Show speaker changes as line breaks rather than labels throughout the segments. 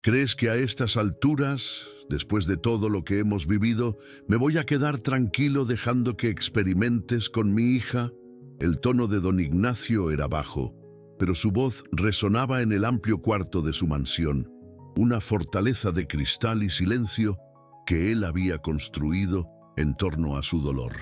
¿Crees que a estas alturas, después de todo lo que hemos vivido, me voy a quedar tranquilo dejando que experimentes con mi hija? El tono de don Ignacio era bajo, pero su voz resonaba en el amplio cuarto de su mansión, una fortaleza de cristal y silencio que él había construido en torno a su dolor.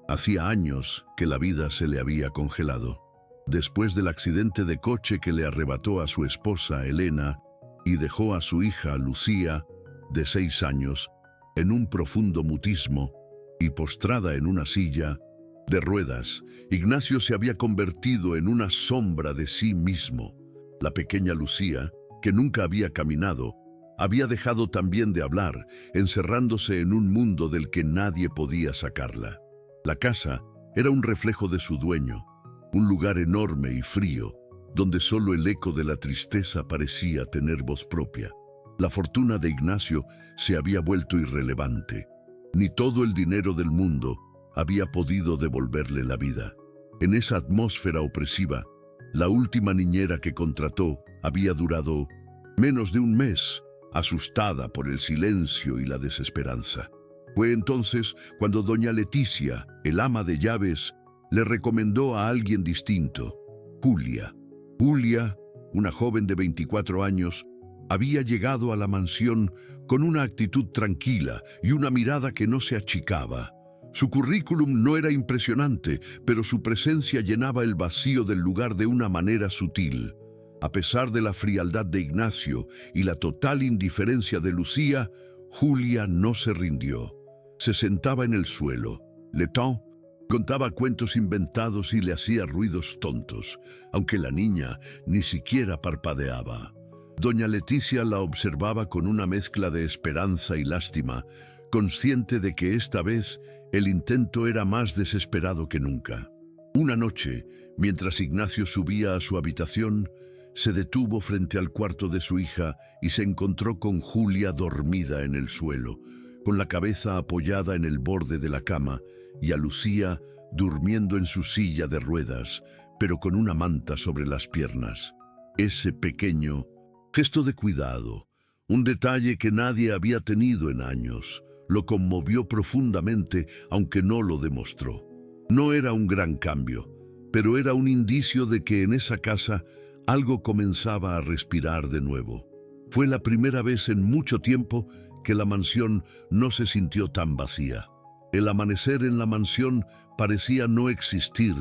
Hacía años que la vida se le había congelado. Después del accidente de coche que le arrebató a su esposa, Elena, y dejó a su hija, Lucía, de 6 años, en un profundo mutismo y postrada en una silla de ruedas, Ignacio se había convertido en una sombra de sí mismo. La pequeña Lucía, que nunca había caminado, había dejado también de hablar, encerrándose en un mundo del que nadie podía sacarla. La casa era un reflejo de su dueño, un lugar enorme y frío, donde solo el eco de la tristeza parecía tener voz propia. La fortuna de Ignacio se había vuelto irrelevante. Ni todo el dinero del mundo había podido devolverle la vida. En esa atmósfera opresiva, la última niñera que contrató había durado menos de un mes, asustada por el silencio y la desesperanza. Fue entonces cuando doña Leticia, el ama de llaves, le recomendó a alguien distinto, Julia. Julia, una joven de 24 años, había llegado a la mansión con una actitud tranquila y una mirada que no se achicaba. Su currículum no era impresionante, pero su presencia llenaba el vacío del lugar de una manera sutil. A pesar de la frialdad de Ignacio y la total indiferencia de Lucía, Julia no se rindió. Se sentaba en el suelo. Letón contaba cuentos inventados y le hacía ruidos tontos, aunque la niña ni siquiera parpadeaba. Doña Leticia la observaba con una mezcla de esperanza y lástima, consciente de que esta vez el intento era más desesperado que nunca. Una noche, mientras Ignacio subía a su habitación, se detuvo frente al cuarto de su hija y se encontró con Julia dormida en el suelo, con la cabeza apoyada en el borde de la cama, y a Lucía durmiendo en su silla de ruedas, pero con una manta sobre las piernas. Ese pequeño gesto de cuidado, un detalle que nadie había tenido en años, lo conmovió profundamente, aunque no lo demostró. No era un gran cambio, pero era un indicio de que en esa casa algo comenzaba a respirar de nuevo. Fue la primera vez en mucho tiempo que la mansión no se sintió tan vacía. El amanecer en la mansión parecía no existir,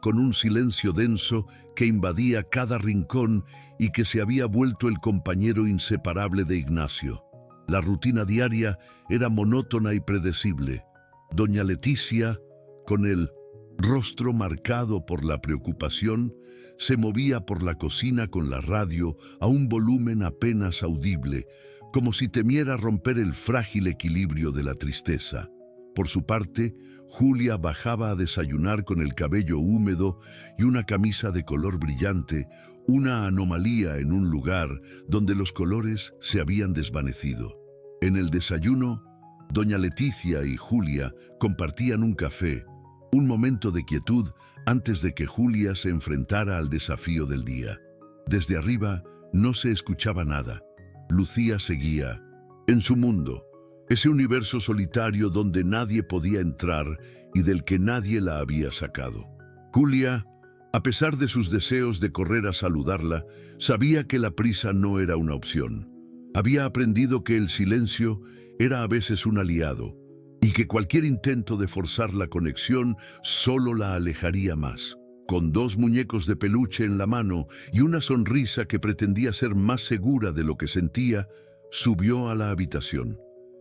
con un silencio denso que invadía cada rincón y que se había vuelto el compañero inseparable de Ignacio. La rutina diaria era monótona y predecible. Doña Leticia, con el rostro marcado por la preocupación, se movía por la cocina con la radio a un volumen apenas audible, como si temiera romper el frágil equilibrio de la tristeza. Por su parte, Julia bajaba a desayunar con el cabello húmedo y una camisa de color brillante, una anomalía en un lugar donde los colores se habían desvanecido. En el desayuno, doña Leticia y Julia compartían un café, un momento de quietud antes de que Julia se enfrentara al desafío del día. Desde arriba no se escuchaba nada. Lucía seguía en su mundo, ese universo solitario donde nadie podía entrar y del que nadie la había sacado. Julia, a pesar de sus deseos de correr a saludarla, sabía que la prisa no era una opción. Había aprendido que el silencio era a veces un aliado y que cualquier intento de forzar la conexión solo la alejaría más. Con 2 muñecos de peluche en la mano y una sonrisa que pretendía ser más segura de lo que sentía, subió a la habitación.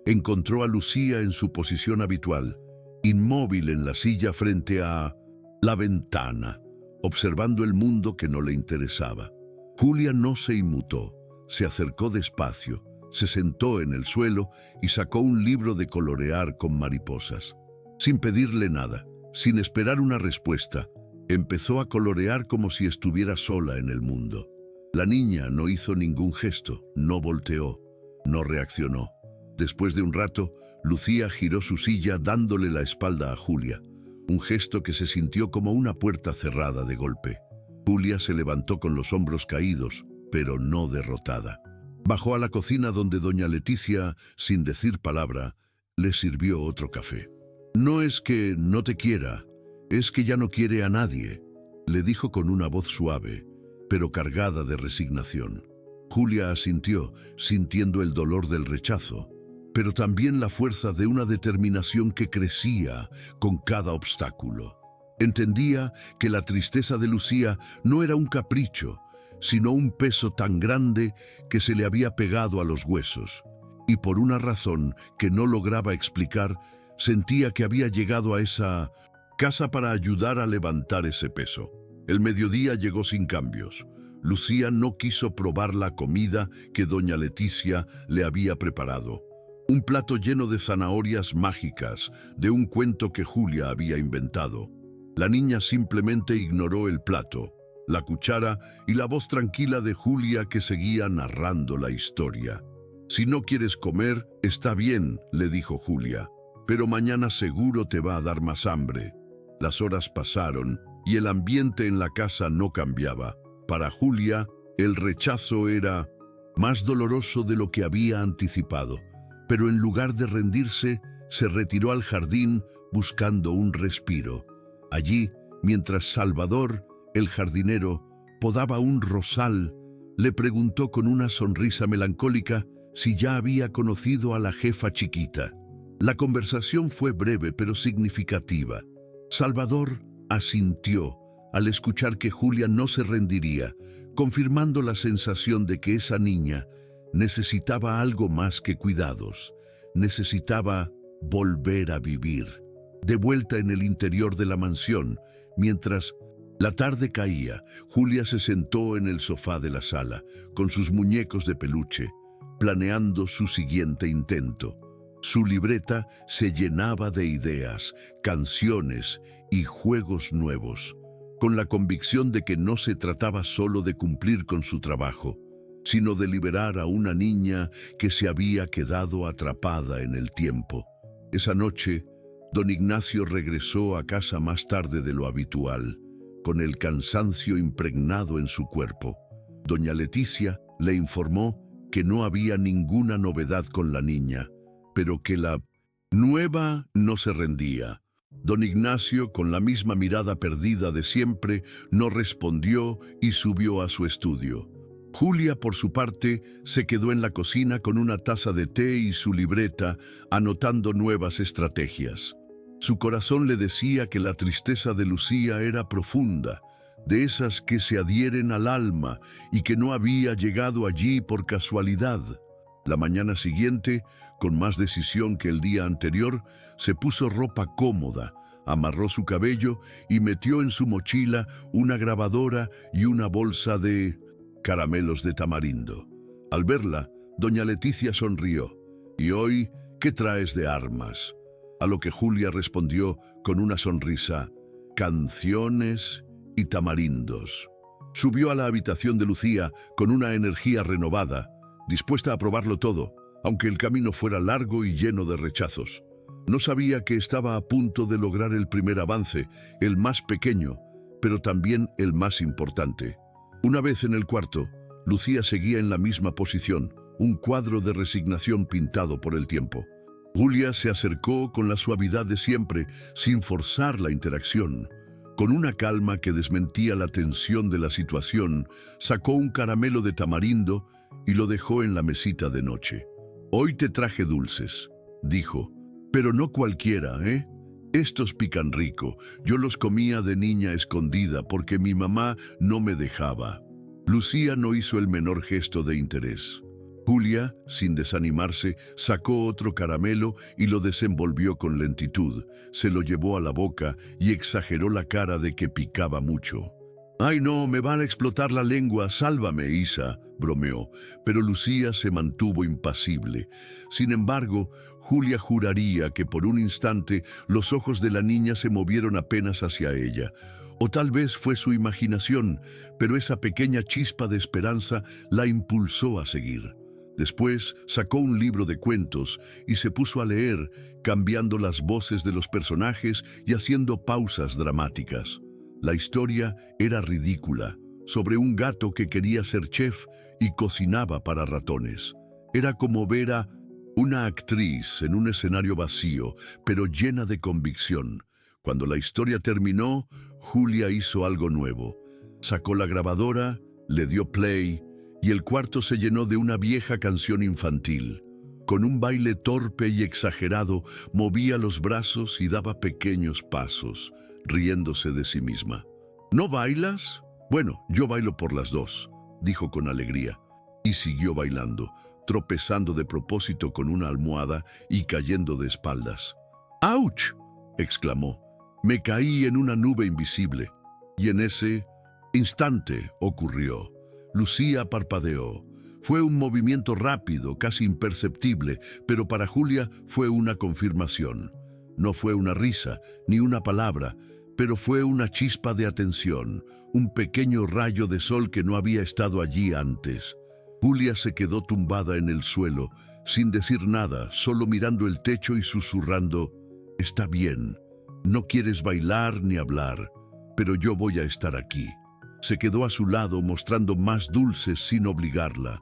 Encontró a Lucía en su posición habitual, inmóvil en la silla frente a la ventana, observando el mundo que no le interesaba. Julia no se inmutó, se acercó despacio, se sentó en el suelo y sacó un libro de colorear con mariposas. Sin pedirle nada, sin esperar una respuesta, empezó a colorear como si estuviera sola en el mundo. La niña no hizo ningún gesto, no volteó, no reaccionó. Después de un rato, Lucía giró su silla dándole la espalda a Julia, un gesto que se sintió como una puerta cerrada de golpe. Julia se levantó con los hombros caídos, pero no derrotada. Bajó a la cocina donde doña Leticia, sin decir palabra, le sirvió otro café. «No es que no te quiera, es que ya no quiere a nadie», le dijo con una voz suave, pero cargada de resignación. Julia asintió, sintiendo el dolor del rechazo, pero también la fuerza de una determinación que crecía con cada obstáculo. Entendía que la tristeza de Lucía no era un capricho, sino un peso tan grande que se le había pegado a los huesos, y por una razón que no lograba explicar, sentía que había llegado a esa casa para ayudar a levantar ese peso. El mediodía llegó sin cambios. Lucía no quiso probar la comida que doña Leticia le había preparado. Un plato lleno de zanahorias mágicas, de un cuento que Julia había inventado. La niña simplemente ignoró el plato, la cuchara y la voz tranquila de Julia que seguía narrando la historia. «Si no quieres comer, está bien», le dijo Julia, «pero mañana seguro te va a dar más hambre». Las horas pasaron y el ambiente en la casa no cambiaba. Para Julia, el rechazo era más doloroso de lo que había anticipado, pero en lugar de rendirse, se retiró al jardín buscando un respiro. Allí, mientras Salvador, el jardinero, podaba un rosal, le preguntó con una sonrisa melancólica si ya había conocido a la jefa chiquita. La conversación fue breve pero significativa. Salvador asintió al escuchar que Julia no se rendiría, confirmando la sensación de que esa niña necesitaba algo más que cuidados. Necesitaba volver a vivir. De vuelta en el interior de la mansión, mientras la tarde caía, Julia se sentó en el sofá de la sala, con sus muñecos de peluche, planeando su siguiente intento. Su libreta se llenaba de ideas, canciones y juegos nuevos, con la convicción de que no se trataba solo de cumplir con su trabajo, sino de liberar a una niña que se había quedado atrapada en el tiempo. Esa noche, don Ignacio regresó a casa más tarde de lo habitual, con el cansancio impregnado en su cuerpo. Doña Leticia le informó que no había ninguna novedad con la niña, pero que la nueva no se rendía. Don Ignacio, con la misma mirada perdida de siempre, no respondió y subió a su estudio. Julia, por su parte, se quedó en la cocina con una taza de té y su libreta, anotando nuevas estrategias. Su corazón le decía que la tristeza de Lucía era profunda, de esas que se adhieren al alma y que no había llegado allí por casualidad. La mañana siguiente, con más decisión que el día anterior, se puso ropa cómoda, amarró su cabello y metió en su mochila una grabadora y una bolsa de caramelos de tamarindo. Al verla, doña Leticia sonrió. «¿Y hoy qué traes de armas?», a lo que Julia respondió con una sonrisa: «Canciones y tamarindos». Subió a la habitación de Lucía con una energía renovada, dispuesta a probarlo todo, aunque el camino fuera largo y lleno de rechazos. No sabía que estaba a punto de lograr el primer avance, el más pequeño, pero también el más importante. Una vez en el cuarto, Lucía seguía en la misma posición, un cuadro de resignación pintado por el tiempo. Julia se acercó con la suavidad de siempre, sin forzar la interacción. Con una calma que desmentía la tensión de la situación, sacó un caramelo de tamarindo y lo dejó en la mesita de noche. «Hoy te traje dulces», dijo, «pero no cualquiera, ¿eh? Estos pican rico. Yo los comía de niña escondida porque mi mamá no me dejaba». Lucía no hizo el menor gesto de interés. Julia, sin desanimarse, sacó otro caramelo y lo desenvolvió con lentitud. Se lo llevó a la boca y exageró la cara de que picaba mucho. «Ay no, me van a explotar la lengua, sálvame, Isa», bromeó, pero Lucía se mantuvo impasible. Sin embargo, Julia juraría que por un instante los ojos de la niña se movieron apenas hacia ella. O tal vez fue su imaginación, pero esa pequeña chispa de esperanza la impulsó a seguir. Después sacó un libro de cuentos y se puso a leer, cambiando las voces de los personajes y haciendo pausas dramáticas. La historia era ridícula, sobre un gato que quería ser chef y cocinaba para ratones. Era como ver a una actriz en un escenario vacío, pero llena de convicción. Cuando la historia terminó, Julia hizo algo nuevo. Sacó la grabadora, le dio play, y el cuarto se llenó de una vieja canción infantil. Con un baile torpe y exagerado, movía los brazos y daba pequeños pasos, riéndose de sí misma. ¿No bailas? Bueno, yo bailo por las dos, dijo con alegría, y siguió bailando, tropezando de propósito con una almohada y cayendo de espaldas. ¡Auch!, exclamó. Me caí en una nube invisible. Y en ese instante ocurrió. Lucía parpadeó. Fue un movimiento rápido, casi imperceptible, pero para Julia fue una confirmación. No fue una risa, ni una palabra, pero fue una chispa de atención, un pequeño rayo de sol que no había estado allí antes. Julia se quedó tumbada en el suelo, sin decir nada, solo mirando el techo y susurrando: «Está bien, no quieres bailar ni hablar, pero yo voy a estar aquí». Se quedó a su lado, mostrando más dulces sin obligarla,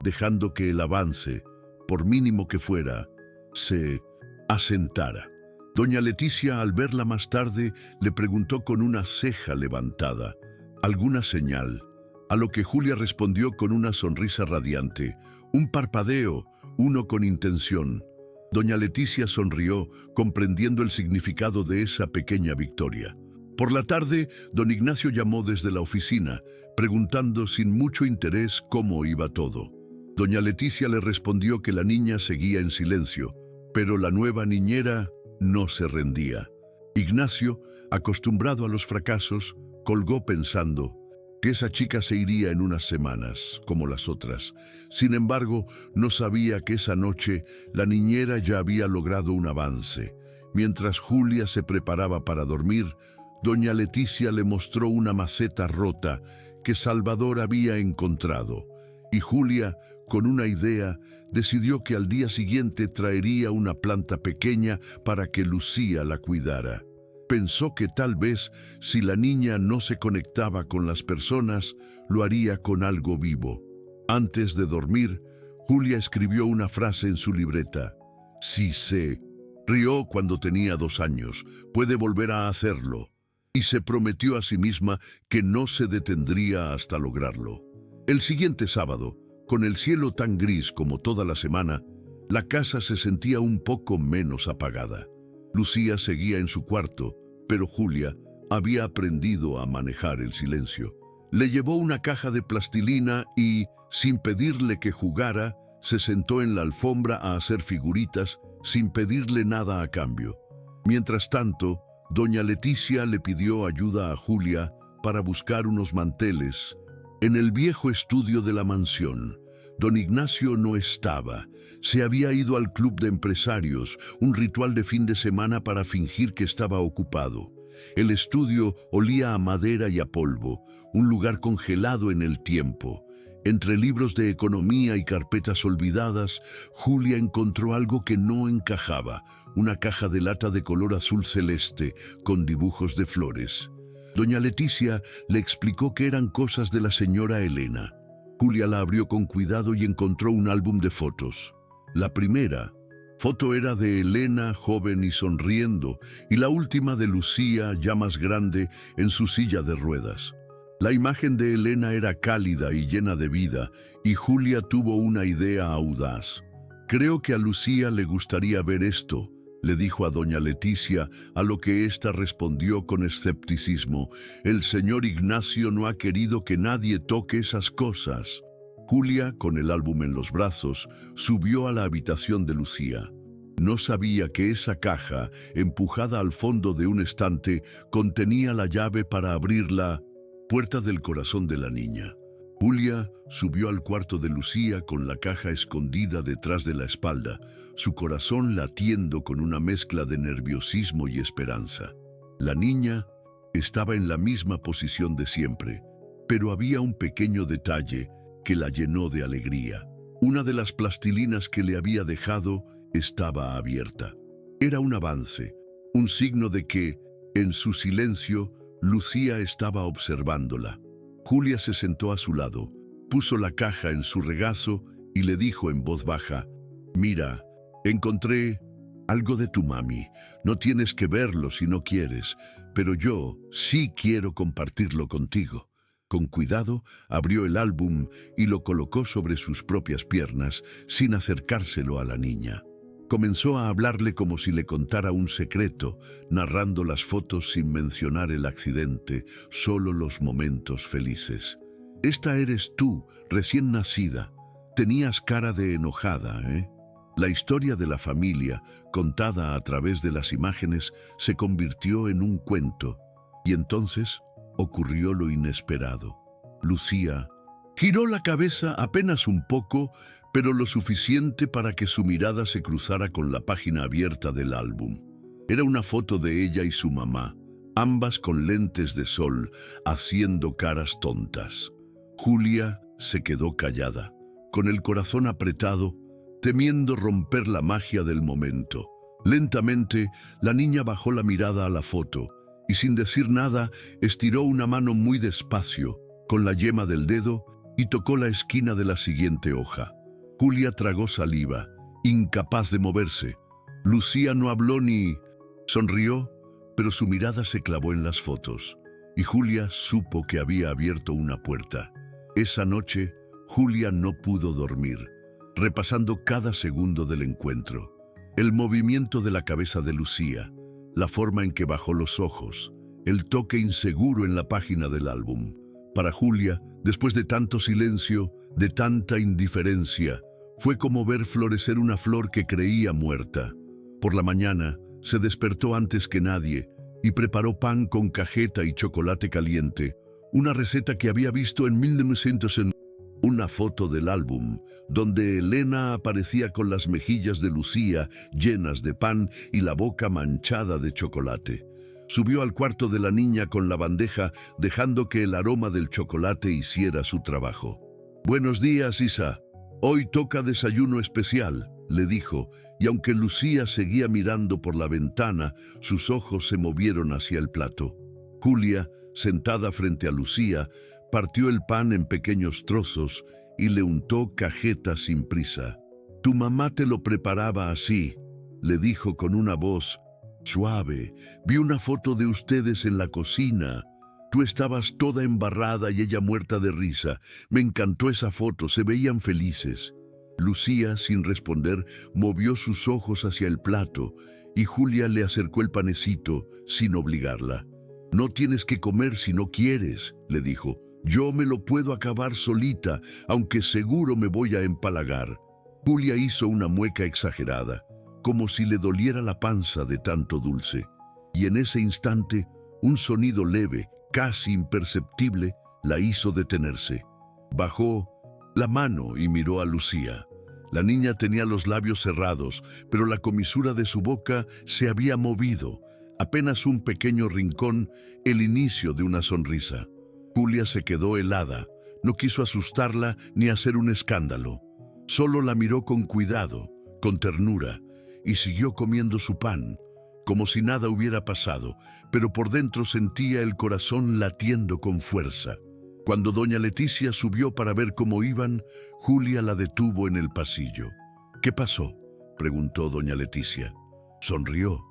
dejando que el avance, por mínimo que fuera, se asentara. Doña Leticia, al verla más tarde, le preguntó con una ceja levantada: «¿Alguna señal?», a lo que Julia respondió con una sonrisa radiante: «Un parpadeo, uno con intención». Doña Leticia sonrió, comprendiendo el significado de esa pequeña victoria. Por la tarde, don Ignacio llamó desde la oficina, preguntando sin mucho interés cómo iba todo. Doña Leticia le respondió que la niña seguía en silencio, pero la nueva niñera no se rendía. Ignacio, acostumbrado a los fracasos, colgó pensando que esa chica se iría en unas semanas, como las otras. Sin embargo, no sabía que esa noche la niñera ya había logrado un avance. Mientras Julia se preparaba para dormir, doña Leticia le mostró una maceta rota que Salvador había encontrado, y Julia, con una idea, decidió que al día siguiente traería una planta pequeña para que Lucía la cuidara. Pensó que tal vez, si la niña no se conectaba con las personas, lo haría con algo vivo. Antes de dormir, Julia escribió una frase en su libreta: «Sí sé». Rió cuando tenía 2 años, puede volver a hacerlo. Y se prometió a sí misma que no se detendría hasta lograrlo. El siguiente sábado, con el cielo tan gris como toda la semana, la casa se sentía un poco menos apagada. Lucía seguía en su cuarto, pero Julia había aprendido a manejar el silencio. Le llevó una caja de plastilina y, sin pedirle que jugara, se sentó en la alfombra a hacer figuritas sin pedirle nada a cambio. Mientras tanto, doña Leticia le pidió ayuda a Julia para buscar unos manteles. En el viejo estudio de la mansión, don Ignacio no estaba. Se había ido al club de empresarios, un ritual de fin de semana para fingir que estaba ocupado. El estudio olía a madera y a polvo, un lugar congelado en el tiempo. Entre libros de economía y carpetas olvidadas, Julia encontró algo que no encajaba: una caja de lata de color azul celeste con dibujos de flores. Doña Leticia le explicó que eran cosas de la señora Elena. Julia la abrió con cuidado y encontró un álbum de fotos. La primera foto era de Elena, joven y sonriendo, y la última de Lucía, ya más grande, en su silla de ruedas. La imagen de Elena era cálida y llena de vida, y Julia tuvo una idea audaz. «Creo que a Lucía le gustaría ver esto», le dijo a doña Leticia, a lo que ésta respondió con escepticismo: «El señor Ignacio no ha querido que nadie toque esas cosas». Julia, con el álbum en los brazos, subió a la habitación de Lucía. No sabía que esa caja, empujada al fondo de un estante, contenía la llave para abrir la puerta del corazón de la niña. Julia subió al cuarto de Lucía con la caja escondida detrás de la espalda, su corazón latiendo con una mezcla de nerviosismo y esperanza. La niña estaba en la misma posición de siempre, pero había un pequeño detalle que la llenó de alegría. Una de las plastilinas que le había dejado estaba abierta. Era un avance, un signo de que, en su silencio, Lucía estaba observándola. Julia se sentó a su lado, puso la caja en su regazo y le dijo en voz baja: «Mira, encontré algo de tu mami. No tienes que verlo si no quieres, pero yo sí quiero compartirlo contigo». Con cuidado, abrió el álbum y lo colocó sobre sus propias piernas, sin acercárselo a la niña. Comenzó a hablarle como si le contara un secreto, narrando las fotos sin mencionar el accidente, solo los momentos felices. «Esta eres tú, recién nacida. Tenías cara de enojada, ¿eh?». La historia de la familia, contada a través de las imágenes, se convirtió en un cuento. Y entonces ocurrió lo inesperado. Lucía giró la cabeza apenas un poco, pero lo suficiente para que su mirada se cruzara con la página abierta del álbum. Era una foto de ella y su mamá, ambas con lentes de sol, haciendo caras tontas. Julia se quedó callada, con el corazón apretado, temiendo romper la magia del momento. Lentamente, la niña bajó la mirada a la foto y, sin decir nada, estiró una mano muy despacio, con la yema del dedo, y tocó la esquina de la siguiente hoja. Julia tragó saliva, incapaz de moverse. Lucía no habló ni sonrió, pero su mirada se clavó en las fotos, y Julia supo que había abierto una puerta. Esa noche, Julia no pudo dormir, repasando cada segundo del encuentro. El movimiento de la cabeza de Lucía, la forma en que bajó los ojos, el toque inseguro en la página del álbum. Para Julia, después de tanto silencio, de tanta indiferencia, fue como ver florecer una flor que creía muerta. Por la mañana, se despertó antes que nadie y preparó pan con cajeta y chocolate caliente, una receta que había visto en 1900 en una foto del álbum, donde Elena aparecía con las mejillas de Lucía llenas de pan y la boca manchada de chocolate. Subió al cuarto de la niña con la bandeja, dejando que el aroma del chocolate hiciera su trabajo. «Buenos días, Isa. Hoy toca desayuno especial», le dijo, y aunque Lucía seguía mirando por la ventana, sus ojos se movieron hacia el plato. Julia, sentada frente a Lucía, partió el pan en pequeños trozos y le untó cajeta sin prisa. «Tu mamá te lo preparaba así», le dijo con una voz suave. «Vi una foto de ustedes en la cocina. Tú estabas toda embarrada y ella muerta de risa. Me encantó esa foto, se veían felices». Lucía, sin responder, movió sus ojos hacia el plato y Julia le acercó el panecito sin obligarla. «No tienes que comer si no quieres», le dijo. «Yo me lo puedo acabar solita, aunque seguro me voy a empalagar». Julia hizo una mueca exagerada, como si le doliera la panza de tanto dulce. Y en ese instante, un sonido leve, casi imperceptible, la hizo detenerse. Bajó la mano y miró a Lucía. La niña tenía los labios cerrados, pero la comisura de su boca se había movido, apenas un pequeño rincón, el inicio de una sonrisa. Julia se quedó helada, no quiso asustarla ni hacer un escándalo. Solo la miró con cuidado, con ternura, y siguió comiendo su pan, como si nada hubiera pasado, pero por dentro sentía el corazón latiendo con fuerza. Cuando doña Leticia subió para ver cómo iban, Julia la detuvo en el pasillo. «¿Qué pasó?», preguntó doña Leticia. «Sonrió»,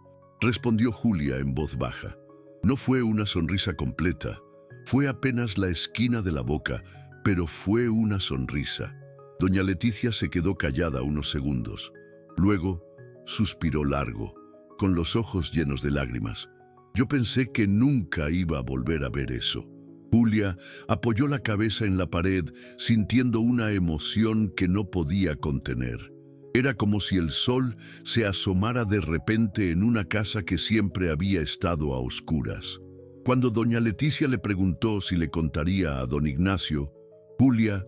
respondió Julia en voz baja. No fue una sonrisa completa, fue apenas la esquina de la boca, pero fue una sonrisa. Doña Leticia se quedó callada unos segundos. Luego suspiró largo, con los ojos llenos de lágrimas. «Yo pensé que nunca iba a volver a ver eso». Julia apoyó la cabeza en la pared, sintiendo una emoción que no podía contener. Era como si el sol se asomara de repente en una casa que siempre había estado a oscuras. Cuando doña Leticia le preguntó si le contaría a don Ignacio, Julia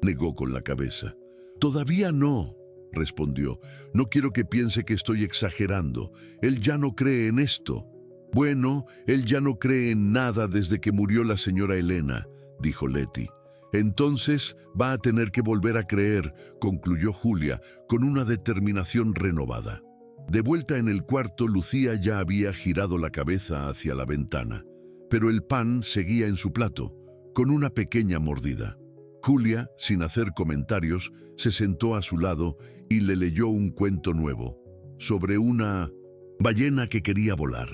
negó con la cabeza. «Todavía no», respondió. «No quiero que piense que estoy exagerando. Él ya no cree en esto». «Bueno, él ya no cree en nada desde que murió la señora Elena», dijo Leti. «Entonces va a tener que volver a creer», concluyó Julia, con una determinación renovada. De vuelta en el cuarto, Lucía ya había girado la cabeza hacia la ventana, pero el pan seguía en su plato, con una pequeña mordida. Julia, sin hacer comentarios, se sentó a su lado y le leyó un cuento nuevo, sobre una ballena que quería volar.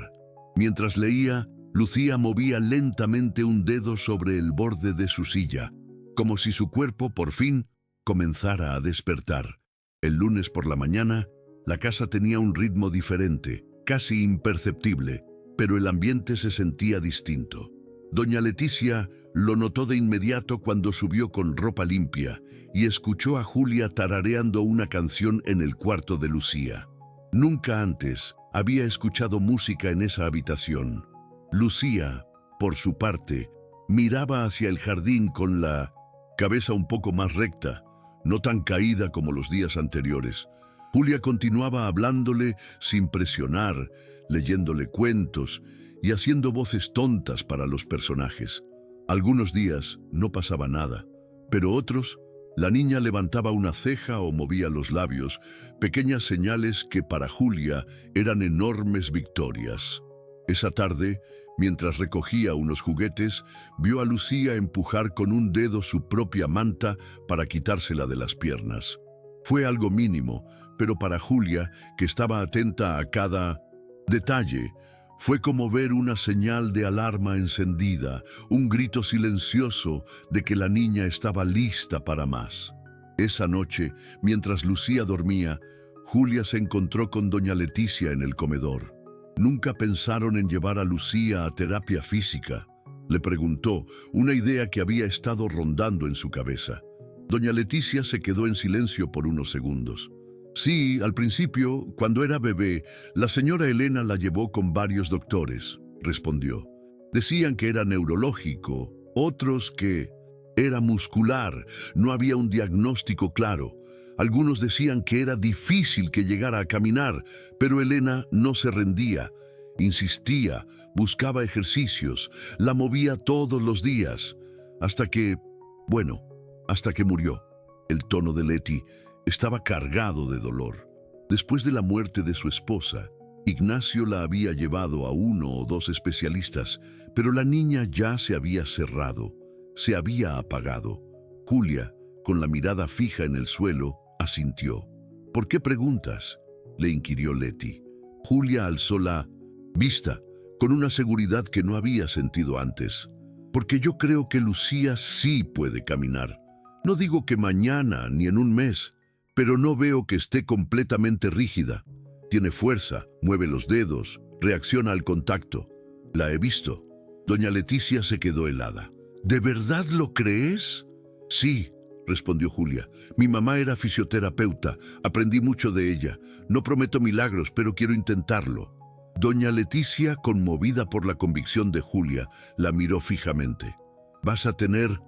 Mientras leía, Lucía movía lentamente un dedo sobre el borde de su silla, como si su cuerpo, por fin, comenzara a despertar. El lunes por la mañana, la casa tenía un ritmo diferente, casi imperceptible, pero el ambiente se sentía distinto. Doña Leticia lo notó de inmediato cuando subió con ropa limpia y escuchó a Julia tarareando una canción en el cuarto de Lucía. Nunca antes había escuchado música en esa habitación. Lucía, por su parte, miraba hacia el jardín con la cabeza un poco más recta, no tan caída como los días anteriores. Julia continuaba hablándole sin presionar, leyéndole cuentos y haciendo voces tontas para los personajes. Algunos días no pasaba nada, pero otros, la niña levantaba una ceja o movía los labios, pequeñas señales que para Julia eran enormes victorias. Esa tarde, mientras recogía unos juguetes, vio a Lucía empujar con un dedo su propia manta para quitársela de las piernas. Fue algo mínimo, pero para Julia, que estaba atenta a cada detalle, fue como ver una señal de alarma encendida, un grito silencioso de que la niña estaba lista para más. Esa noche, mientras Lucía dormía, Julia se encontró con doña Leticia en el comedor. ¿Nunca pensaron en llevar a Lucía a terapia física?, le preguntó, una idea que había estado rondando en su cabeza. Doña Leticia se quedó en silencio por unos segundos. Sí, al principio, cuando era bebé, la señora Elena la llevó con varios doctores, respondió. Decían que era neurológico, otros que era muscular, no había un diagnóstico claro. Algunos decían que era difícil que llegara a caminar, pero Elena no se rendía. Insistía, buscaba ejercicios, la movía todos los días, hasta que murió. El tono de Leti estaba cargado de dolor. Después de la muerte de su esposa, Ignacio la había llevado a 1 o 2 especialistas, pero la niña ya se había cerrado, se había apagado. Julia, con la mirada fija en el suelo, asintió. ¿Por qué preguntas?, le inquirió Leti. Julia alzó la vista, con una seguridad que no había sentido antes. Porque yo creo que Lucía sí puede caminar. No digo que mañana ni en un mes, pero no veo que esté completamente rígida. Tiene fuerza, mueve los dedos, reacciona al contacto. La he visto. Doña Leticia se quedó helada. ¿De verdad lo crees? Sí, respondió Julia. Mi mamá era fisioterapeuta, aprendí mucho de ella. No prometo milagros, pero quiero intentarlo. Doña Leticia, conmovida por la convicción de Julia, la miró fijamente. Vas a tener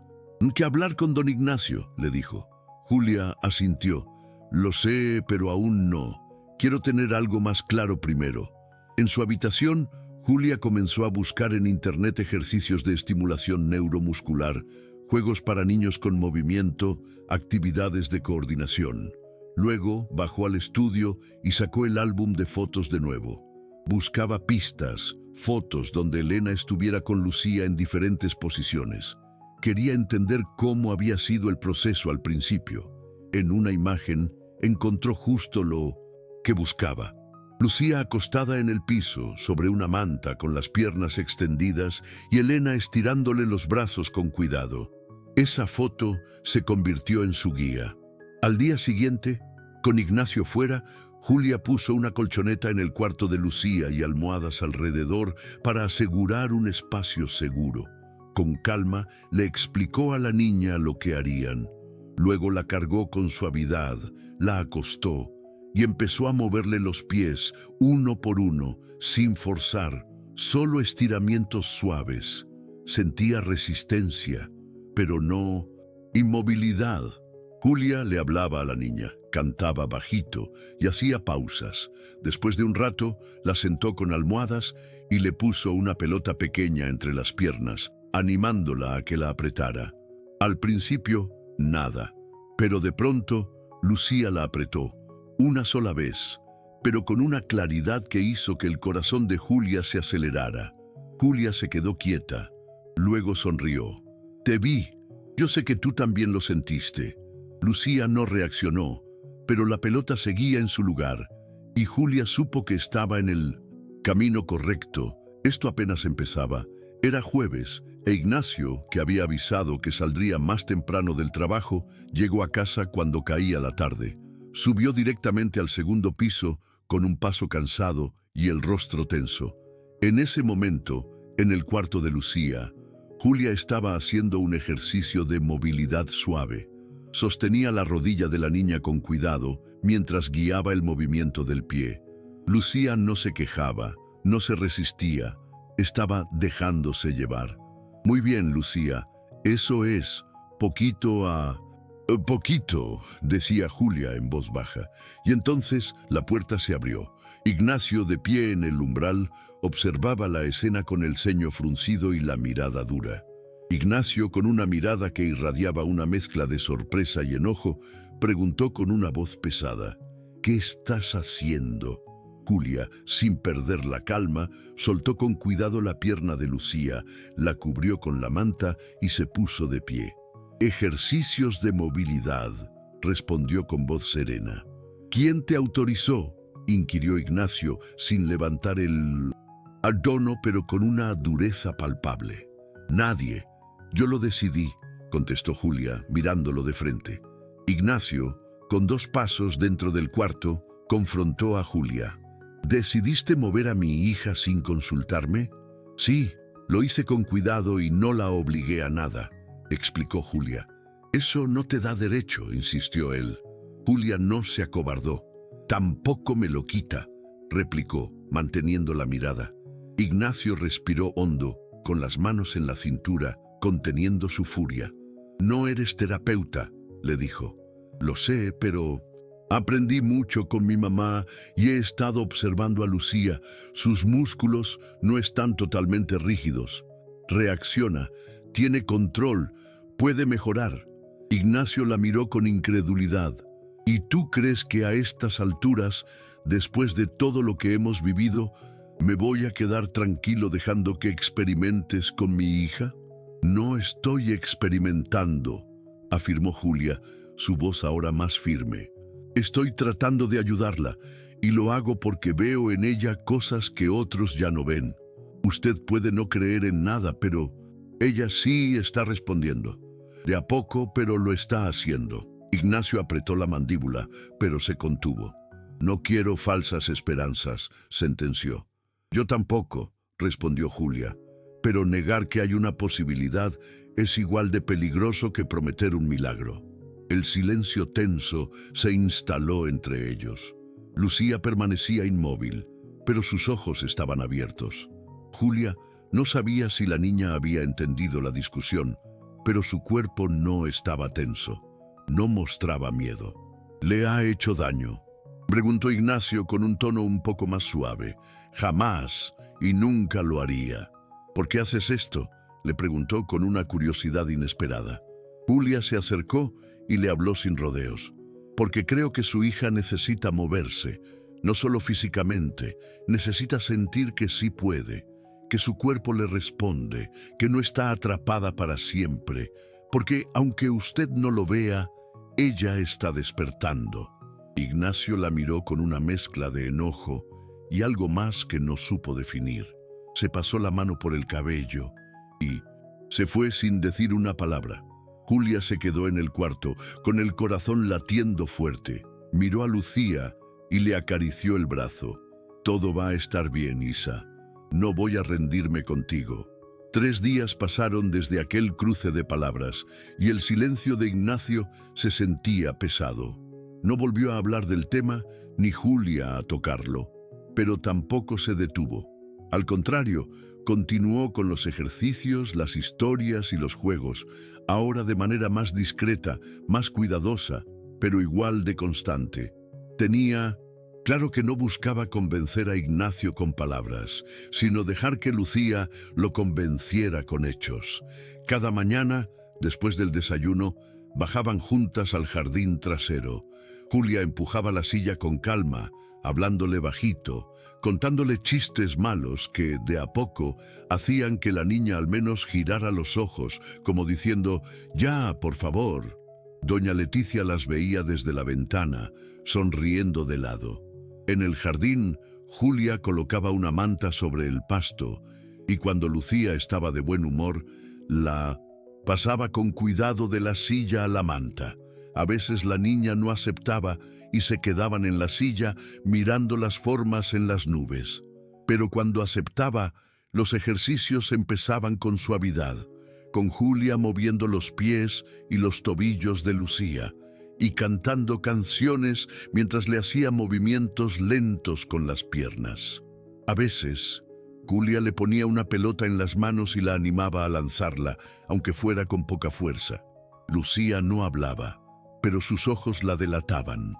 que hablar con don Ignacio, le dijo. Julia asintió. Lo sé, pero aún no. Quiero tener algo más claro primero. En su habitación, Julia comenzó a buscar en internet ejercicios de estimulación neuromuscular, juegos para niños con movimiento, actividades de coordinación. Luego bajó al estudio y sacó el álbum de fotos de nuevo. Buscaba pistas, fotos donde Elena estuviera con Lucía en diferentes posiciones. Quería entender cómo había sido el proceso al principio. En una imagen encontró justo lo que buscaba. Lucía acostada en el piso, sobre una manta con las piernas extendidas y Elena estirándole los brazos con cuidado. Esa foto se convirtió en su guía. Al día siguiente, con Ignacio fuera, Julia puso una colchoneta en el cuarto de Lucía y almohadas alrededor para asegurar un espacio seguro. Con calma, le explicó a la niña lo que harían. Luego la cargó con suavidad, la acostó y empezó a moverle los pies, uno por uno, sin forzar, solo estiramientos suaves. Sentía resistencia, pero no inmovilidad. Julia le hablaba a la niña, cantaba bajito y hacía pausas. Después de un rato, la sentó con almohadas y le puso una pelota pequeña entre las piernas, animándola a que la apretara. Al principio, nada, pero de pronto, Lucía la apretó, una sola vez, pero con una claridad que hizo que el corazón de Julia se acelerara. Julia se quedó quieta, luego sonrió. Te vi. Yo sé que tú también lo sentiste. Lucía no reaccionó, pero la pelota seguía en su lugar, y Julia supo que estaba en el camino correcto. Esto apenas empezaba. Era jueves, e Ignacio, que había avisado que saldría más temprano del trabajo, llegó a casa cuando caía la tarde. Subió directamente al segundo piso, con un paso cansado y el rostro tenso. En ese momento, en el cuarto de Lucía, Julia estaba haciendo un ejercicio de movilidad suave. Sostenía la rodilla de la niña con cuidado mientras guiaba el movimiento del pie. Lucía no se quejaba, no se resistía, estaba dejándose llevar. Muy bien, Lucía, eso es, poquito a... Poquito, decía Julia en voz baja, y entonces la puerta se abrió. Ignacio, de pie en el umbral, observaba la escena con el ceño fruncido y la mirada dura. Ignacio, con una mirada que irradiaba una mezcla de sorpresa y enojo, preguntó con una voz pesada: ¿Qué estás haciendo? Julia, sin perder la calma, soltó con cuidado la pierna de Lucía, la cubrió con la manta y se puso de pie. Ejercicios de movilidad, respondió con voz serena. ¿Quién te autorizó?, inquirió Ignacio, sin levantar el tono, pero con una dureza palpable. Nadie. Yo lo decidí, contestó Julia, mirándolo de frente. Ignacio, con 2 pasos dentro del cuarto, confrontó a Julia. ¿Decidiste mover a mi hija sin consultarme? Sí, lo hice con cuidado y no la obligué a nada, explicó Julia. Eso no te da derecho, insistió él. Julia no se acobardó. Tampoco me lo quita, replicó, manteniendo la mirada. Ignacio respiró hondo, con las manos en la cintura, conteniendo su furia. No eres terapeuta, le dijo. Lo sé, pero... Aprendí mucho con mi mamá y he estado observando a Lucía. Sus músculos no están totalmente rígidos. Reacciona, tiene control, puede mejorar. Ignacio la miró con incredulidad. ¿Y tú crees que a estas alturas, después de todo lo que hemos vivido, me voy a quedar tranquilo dejando que experimentes con mi hija? No estoy experimentando, afirmó Julia, su voz ahora más firme. Estoy tratando de ayudarla, y lo hago porque veo en ella cosas que otros ya no ven. Usted puede no creer en nada, pero ella sí está respondiendo. De a poco, pero lo está haciendo. Ignacio apretó la mandíbula, pero se contuvo. No quiero falsas esperanzas, sentenció. Yo tampoco, respondió Julia, pero negar que hay una posibilidad es igual de peligroso que prometer un milagro. El silencio tenso se instaló entre ellos. Lucía permanecía inmóvil, pero sus ojos estaban abiertos. Julia no sabía si la niña había entendido la discusión, pero su cuerpo no estaba tenso. No mostraba miedo. ¿Le ha hecho daño?, preguntó Ignacio con un tono un poco más suave. Jamás y nunca lo haría. ¿Por qué haces esto?, le preguntó con una curiosidad inesperada. Julia se acercó y le habló sin rodeos. Porque creo que su hija necesita moverse, no solo físicamente, necesita sentir que sí puede, que su cuerpo le responde, que no está atrapada para siempre, porque aunque usted no lo vea, ella está despertando. Ignacio la miró con una mezcla de enojo y algo más que no supo definir. Se pasó la mano por el cabello y se fue sin decir una palabra. Julia se quedó en el cuarto, con el corazón latiendo fuerte. Miró a Lucía y le acarició el brazo. Todo va a estar bien, Isa. No voy a rendirme contigo. 3 días pasaron desde aquel cruce de palabras y el silencio de Ignacio se sentía pesado. No volvió a hablar del tema, ni Julia a tocarlo, pero tampoco se detuvo. Al contrario, continuó con los ejercicios, las historias y los juegos, ahora de manera más discreta, más cuidadosa, pero igual de constante. Claro que no buscaba convencer a Ignacio con palabras, sino dejar que Lucía lo convenciera con hechos. Cada mañana, después del desayuno, bajaban juntas al jardín trasero. Julia empujaba la silla con calma, hablándole bajito, contándole chistes malos que, de a poco, hacían que la niña al menos girara los ojos, como diciendo, «Ya, por favor». Doña Leticia las veía desde la ventana, sonriendo de lado. En el jardín, Julia colocaba una manta sobre el pasto, y cuando Lucía estaba de buen humor, la pasaba con cuidado de la silla a la manta. A veces la niña no aceptaba y se quedaban en la silla mirando las formas en las nubes. Pero cuando aceptaba, los ejercicios empezaban con suavidad, con Julia moviendo los pies y los tobillos de Lucía y cantando canciones mientras le hacía movimientos lentos con las piernas. A veces, Julia le ponía una pelota en las manos y la animaba a lanzarla, aunque fuera con poca fuerza. Lucía no hablaba, pero sus ojos la delataban.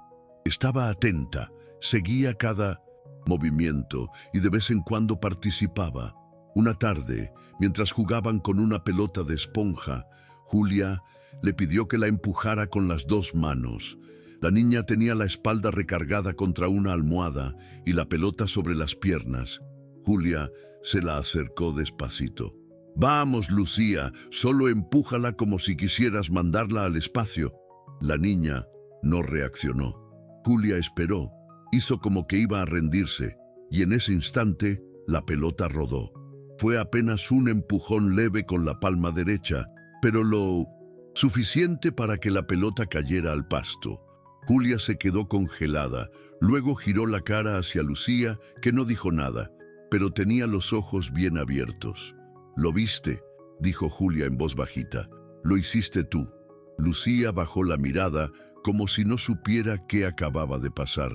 Estaba atenta, seguía cada movimiento y de vez en cuando participaba. Una tarde, mientras jugaban con una pelota de esponja, Julia le pidió que la empujara con las 2 manos. La niña tenía la espalda recargada contra una almohada y la pelota sobre las piernas. Julia se la acercó despacito. «Vamos, Lucía, solo empújala como si quisieras mandarla al espacio». La niña no reaccionó. Julia esperó, hizo como que iba a rendirse, y en ese instante la pelota rodó. Fue apenas un empujón leve con la palma derecha, pero lo suficiente para que la pelota cayera al pasto. Julia se quedó congelada, luego giró la cara hacia Lucía, que no dijo nada, pero tenía los ojos bien abiertos. «¿Lo viste?», dijo Julia en voz bajita. «Lo hiciste tú». Lucía bajó la mirada, como si no supiera qué acababa de pasar.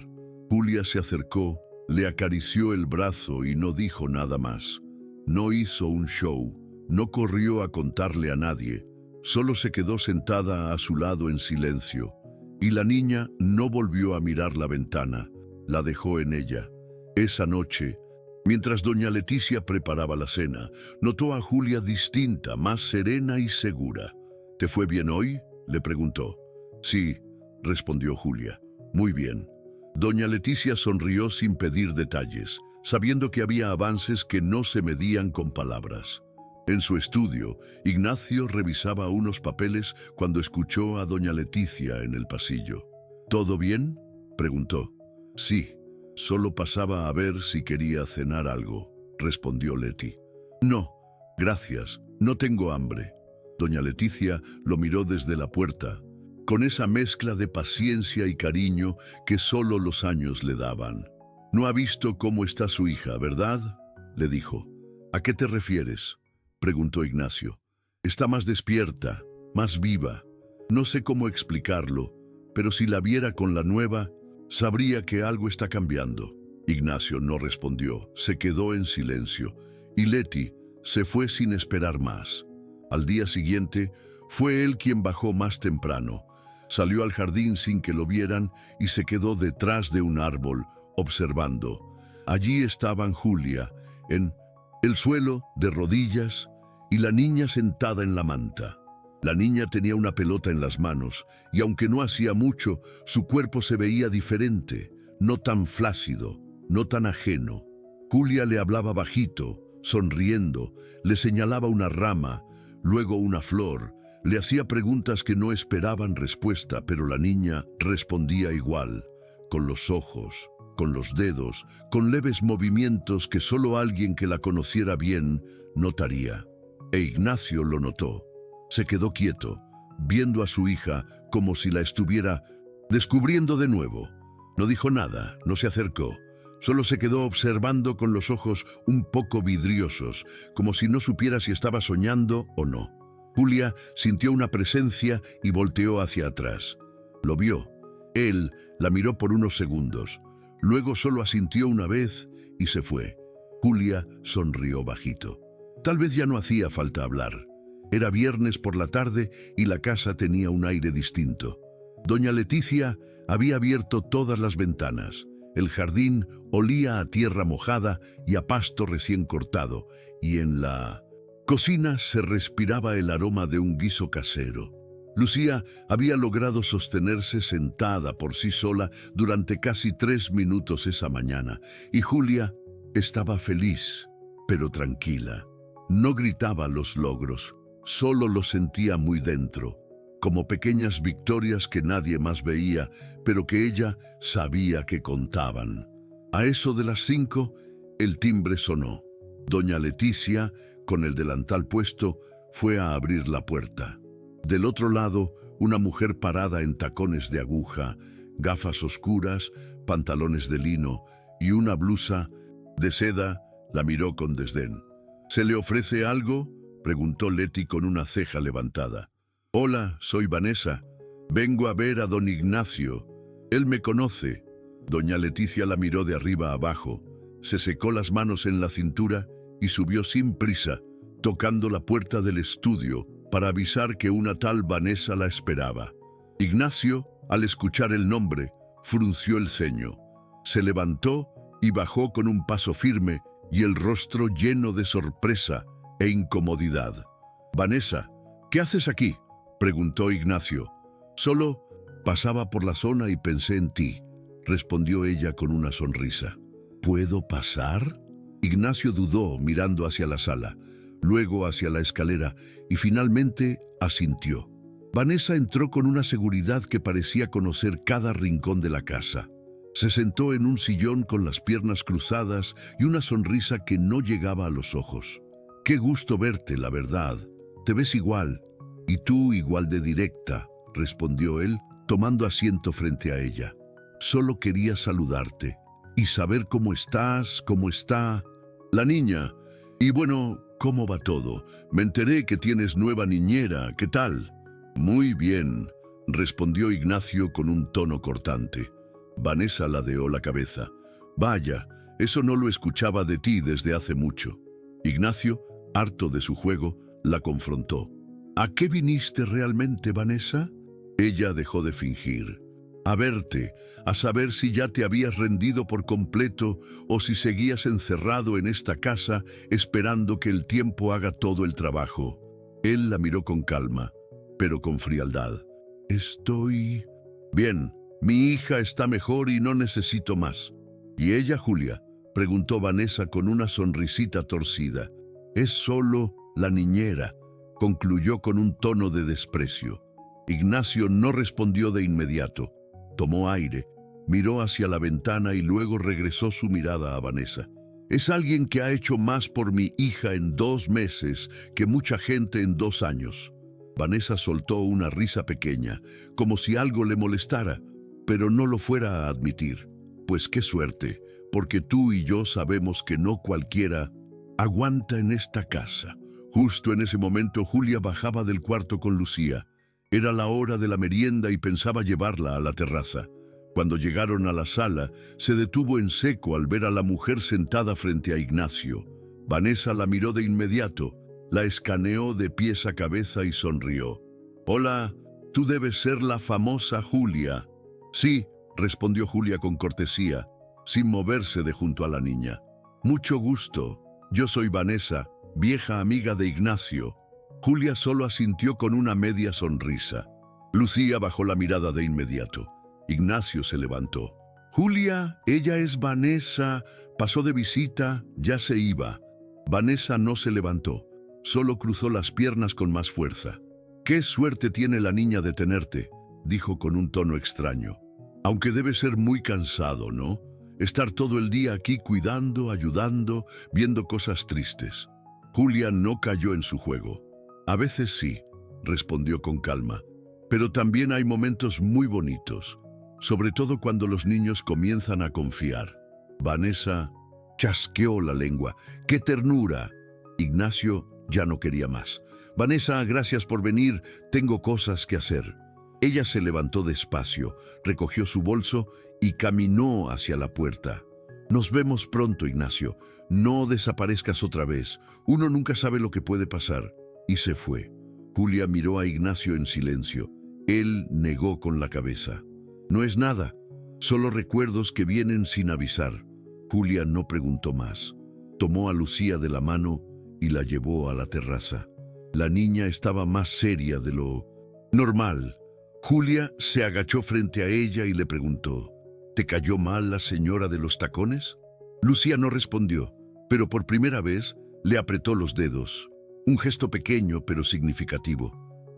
Julia se acercó, le acarició el brazo y no dijo nada más. No hizo un show, no corrió a contarle a nadie, solo se quedó sentada a su lado en silencio. Y la niña no volvió a mirar la ventana, la dejó en ella. Esa noche, mientras doña Leticia preparaba la cena, notó a Julia distinta, más serena y segura. «¿Te fue bien hoy?», le preguntó. «Sí», respondió Julia. «Muy bien». Doña Leticia sonrió sin pedir detalles, sabiendo que había avances que no se medían con palabras. En su estudio, Ignacio revisaba unos papeles cuando escuchó a doña Leticia en el pasillo. «¿Todo bien?», preguntó. «Sí, solo pasaba a ver si quería cenar algo», respondió Leti. «No, gracias, no tengo hambre». Doña Leticia lo miró desde la puerta, con esa mezcla de paciencia y cariño que solo los años le daban. «No ha visto cómo está su hija, ¿verdad?», le dijo. «¿A qué te refieres?», preguntó Ignacio. «Está más despierta, más viva. No sé cómo explicarlo, pero si la viera con la nueva, sabría que algo está cambiando». Ignacio no respondió, se quedó en silencio, y Leti se fue sin esperar más. Al día siguiente, fue él quien bajó más temprano. Salió al jardín sin que lo vieran y se quedó detrás de un árbol, observando. Allí estaban Julia, en el suelo, de rodillas, y la niña sentada en la manta. La niña tenía una pelota en las manos, y aunque no hacía mucho, su cuerpo se veía diferente, no tan flácido, no tan ajeno. Julia le hablaba bajito, sonriendo, le señalaba una rama, luego una flor, le hacía preguntas que no esperaban respuesta, pero la niña respondía igual, con los ojos, con los dedos, con leves movimientos que solo alguien que la conociera bien notaría. E Ignacio lo notó. Se quedó quieto, viendo a su hija como si la estuviera descubriendo de nuevo. No dijo nada, no se acercó. Solo se quedó observando con los ojos un poco vidriosos, como si no supiera si estaba soñando o no. Julia sintió una presencia y volteó hacia atrás. Lo vio. Él la miró por unos segundos. Luego solo asintió una vez y se fue. Julia sonrió bajito. Tal vez ya no hacía falta hablar. Era viernes por la tarde y la casa tenía un aire distinto. Doña Leticia había abierto todas las ventanas. El jardín olía a tierra mojada y a pasto recién cortado, y en la cocina se respiraba el aroma de un guiso casero. Lucía había logrado sostenerse sentada por sí sola durante casi 3 minutos esa mañana, y Julia estaba feliz, pero tranquila. No gritaba los logros, solo los sentía muy dentro, como pequeñas victorias que nadie más veía, pero que ella sabía que contaban. A eso de las 5, el timbre sonó. Doña Leticia, con el delantal puesto, fue a abrir la puerta. Del otro lado, una mujer parada en tacones de aguja, gafas oscuras, pantalones de lino y una blusa de seda, la miró con desdén. ¿Se le ofrece algo?, preguntó Leti con una ceja levantada. Hola, soy Vanessa. Vengo a ver a don Ignacio. Él me conoce. Doña Leticia la miró de arriba a abajo, se secó las manos en la cintura y subió sin prisa, tocando la puerta del estudio para avisar que una tal Vanessa la esperaba. Ignacio, al escuchar el nombre, frunció el ceño. Se levantó y bajó con un paso firme y el rostro lleno de sorpresa e incomodidad. Vanessa, ¿qué haces aquí?, preguntó Ignacio. Solo pasaba por la zona y pensé en ti, respondió ella con una sonrisa. ¿Puedo pasar? Ignacio dudó mirando hacia la sala, luego hacia la escalera y finalmente asintió. Vanessa entró con una seguridad que parecía conocer cada rincón de la casa. Se sentó en un sillón con las piernas cruzadas y una sonrisa que no llegaba a los ojos. Qué gusto verte, la verdad. Te ves igual, y tú igual de directa, respondió él, tomando asiento frente a ella. Solo quería saludarte y saber cómo estás, cómo está la niña. Y bueno, ¿cómo va todo? Me enteré que tienes nueva niñera, ¿qué tal? Muy bien, respondió Ignacio con un tono cortante. Vanessa ladeó la cabeza. Vaya, eso no lo escuchaba de ti desde hace mucho. Ignacio, harto de su juego, la confrontó. ¿A qué viniste realmente, Vanessa? Ella dejó de fingir. A verte, a saber si ya te habías rendido por completo o si seguías encerrado en esta casa esperando que el tiempo haga todo el trabajo. Él la miró con calma, pero con frialdad. Estoy bien, mi hija está mejor y no necesito más. ¿Y ella, Julia?, preguntó Vanessa con una sonrisita torcida. Es solo la niñera, concluyó con un tono de desprecio. Ignacio no respondió de inmediato. Tomó aire, miró hacia la ventana y luego regresó su mirada a Vanessa. Es alguien que ha hecho más por mi hija en 2 meses que mucha gente en 2 años. Vanessa soltó una risa pequeña, como si algo le molestara, pero no lo fuera a admitir. Pues qué suerte, porque tú y yo sabemos que no cualquiera aguanta en esta casa. Justo en ese momento Julia bajaba del cuarto con Lucía. Era la hora de la merienda y pensaba llevarla a la terraza. Cuando llegaron a la sala, se detuvo en seco al ver a la mujer sentada frente a Ignacio. Vanessa la miró de inmediato, la escaneó de pies a cabeza y sonrió. «Hola, tú debes ser la famosa Julia». «Sí», respondió Julia con cortesía, sin moverse de junto a la niña. «Mucho gusto. Yo soy Vanessa, vieja amiga de Ignacio». Julia solo asintió con una media sonrisa. Lucía bajó la mirada de inmediato. Ignacio se levantó. «Julia, ella es Vanessa. Pasó de visita, ya se iba». Vanessa no se levantó, solo cruzó las piernas con más fuerza. «Qué suerte tiene la niña de tenerte», dijo con un tono extraño. «Aunque debe ser muy cansado, ¿no? Estar todo el día aquí cuidando, ayudando, viendo cosas tristes». Julia no cayó en su juego. «A veces sí», respondió con calma, «pero también hay momentos muy bonitos, sobre todo cuando los niños comienzan a confiar». Vanessa chasqueó la lengua. ¡Qué ternura! Ignacio ya no quería más. «Vanessa, gracias por venir, tengo cosas que hacer». Ella se levantó despacio, recogió su bolso y caminó hacia la puerta. «Nos vemos pronto, Ignacio. No desaparezcas otra vez. Uno nunca sabe lo que puede pasar». Y se fue. Julia miró a Ignacio en silencio. Él negó con la cabeza. «No es nada, solo recuerdos que vienen sin avisar». Julia no preguntó más. Tomó a Lucía de la mano y la llevó a la terraza. La niña estaba más seria de lo Normal. Julia se agachó frente a ella y le preguntó, ¿te cayó mal la señora de los tacones? Lucía no respondió, pero por primera vez le apretó los dedos. Un gesto pequeño pero significativo.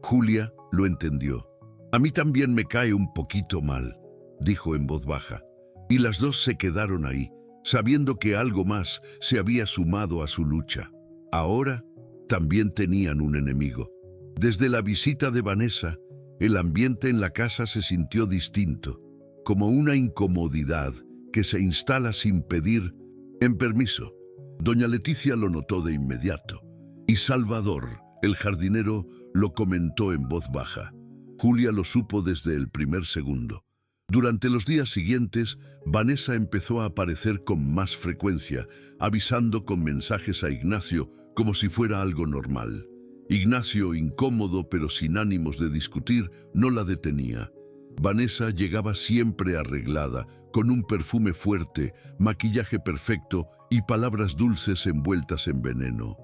Julia lo entendió. A mí también me cae un poquito mal, dijo en voz baja. Y las dos se quedaron ahí, sabiendo que algo más se había sumado a su lucha. Ahora también tenían un enemigo. Desde la visita de Vanessa, el ambiente en la casa se sintió distinto, como una incomodidad que se instala sin pedir en permiso. Doña Leticia lo notó de inmediato, y Salvador, el jardinero, lo comentó en voz baja. Julia lo supo desde el primer segundo. Durante los días siguientes, Vanessa empezó a aparecer con más frecuencia, avisando con mensajes a Ignacio como si fuera algo normal. Ignacio, incómodo pero sin ánimos de discutir, no la detenía. Vanessa llegaba siempre arreglada, con un perfume fuerte, maquillaje perfecto y palabras dulces envueltas en veneno.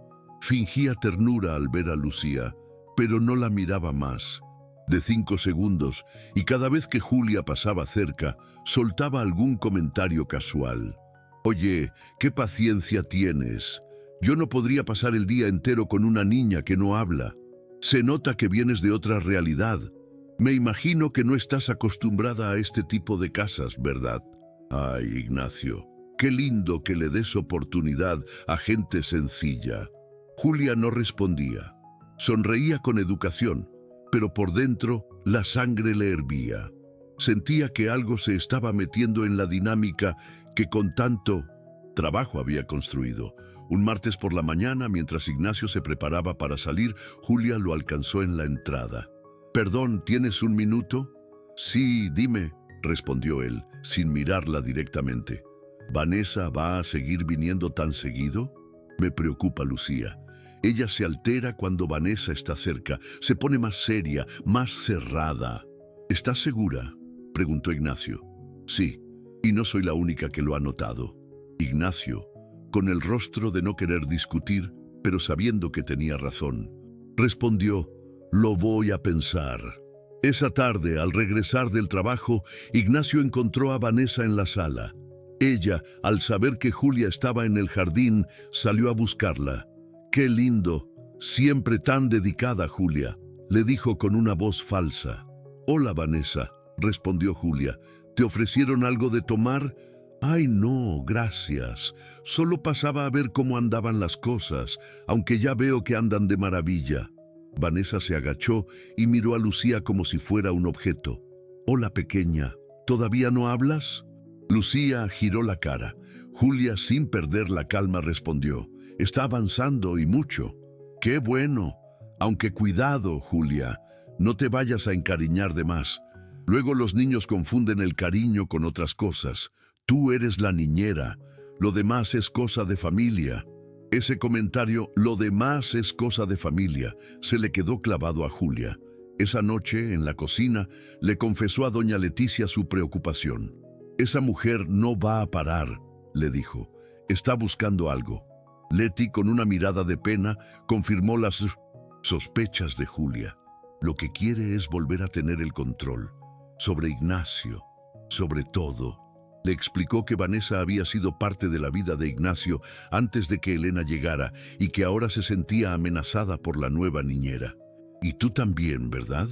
Fingía ternura al ver a Lucía, pero no la miraba más. De 5 segundos, y cada vez que Julia pasaba cerca, soltaba algún comentario casual. «Oye, ¿qué paciencia tienes? Yo no podría pasar el día entero con una niña que no habla. Se nota que vienes de otra realidad. Me imagino que no estás acostumbrada a este tipo de casas, ¿verdad? Ay, Ignacio, qué lindo que le des oportunidad a gente sencilla». Julia no respondía. Sonreía con educación, pero por dentro la sangre le hervía. Sentía que algo se estaba metiendo en la dinámica que con tanto trabajo había construido. Un martes por la mañana, mientras Ignacio se preparaba para salir, Julia lo alcanzó en la entrada. «Perdón, ¿tienes un minuto?» «Sí, dime», respondió él, sin mirarla directamente. «¿Vanessa va a seguir viniendo tan seguido?» «Me preocupa, Lucía. Ella se altera cuando Vanessa está cerca, se pone más seria, más cerrada». «¿Estás segura?», preguntó Ignacio. «Sí, y no soy la única que lo ha notado». Ignacio, con el rostro de no querer discutir, pero sabiendo que tenía razón, respondió: «Lo voy a pensar». Esa tarde, al regresar del trabajo, Ignacio encontró a Vanessa en la sala. Ella, al saber que Julia estaba en el jardín, salió a buscarla. «Qué lindo, siempre tan dedicada, Julia», le dijo con una voz falsa. «Hola, Vanessa», respondió Julia. «¿Te ofrecieron algo de tomar?» «Ay, no, gracias. Solo pasaba a ver cómo andaban las cosas, aunque ya veo que andan de maravilla». Vanessa se agachó y miró a Lucía como si fuera un objeto. «Hola, pequeña, ¿todavía no hablas?» Lucía giró la cara. Julia, sin perder la calma, respondió: «Está avanzando y mucho». «Qué bueno. Aunque cuidado, Julia, no te vayas a encariñar de más. Luego los niños confunden el cariño con otras cosas. Tú eres la niñera. Lo demás es cosa de familia». Ese comentario, «lo demás es cosa de familia», se le quedó clavado a Julia. Esa noche, en la cocina, le confesó a doña Leticia su preocupación. «Esa mujer no va a parar», le dijo. «Está buscando algo». Leti, con una mirada de pena, confirmó las sospechas de Julia. Lo que quiere es volver a tener el control. Sobre Ignacio, sobre todo. Le explicó que Vanessa había sido parte de la vida de Ignacio antes de que Elena llegara y que ahora se sentía amenazada por la nueva niñera. «¿Y tú también, verdad?»,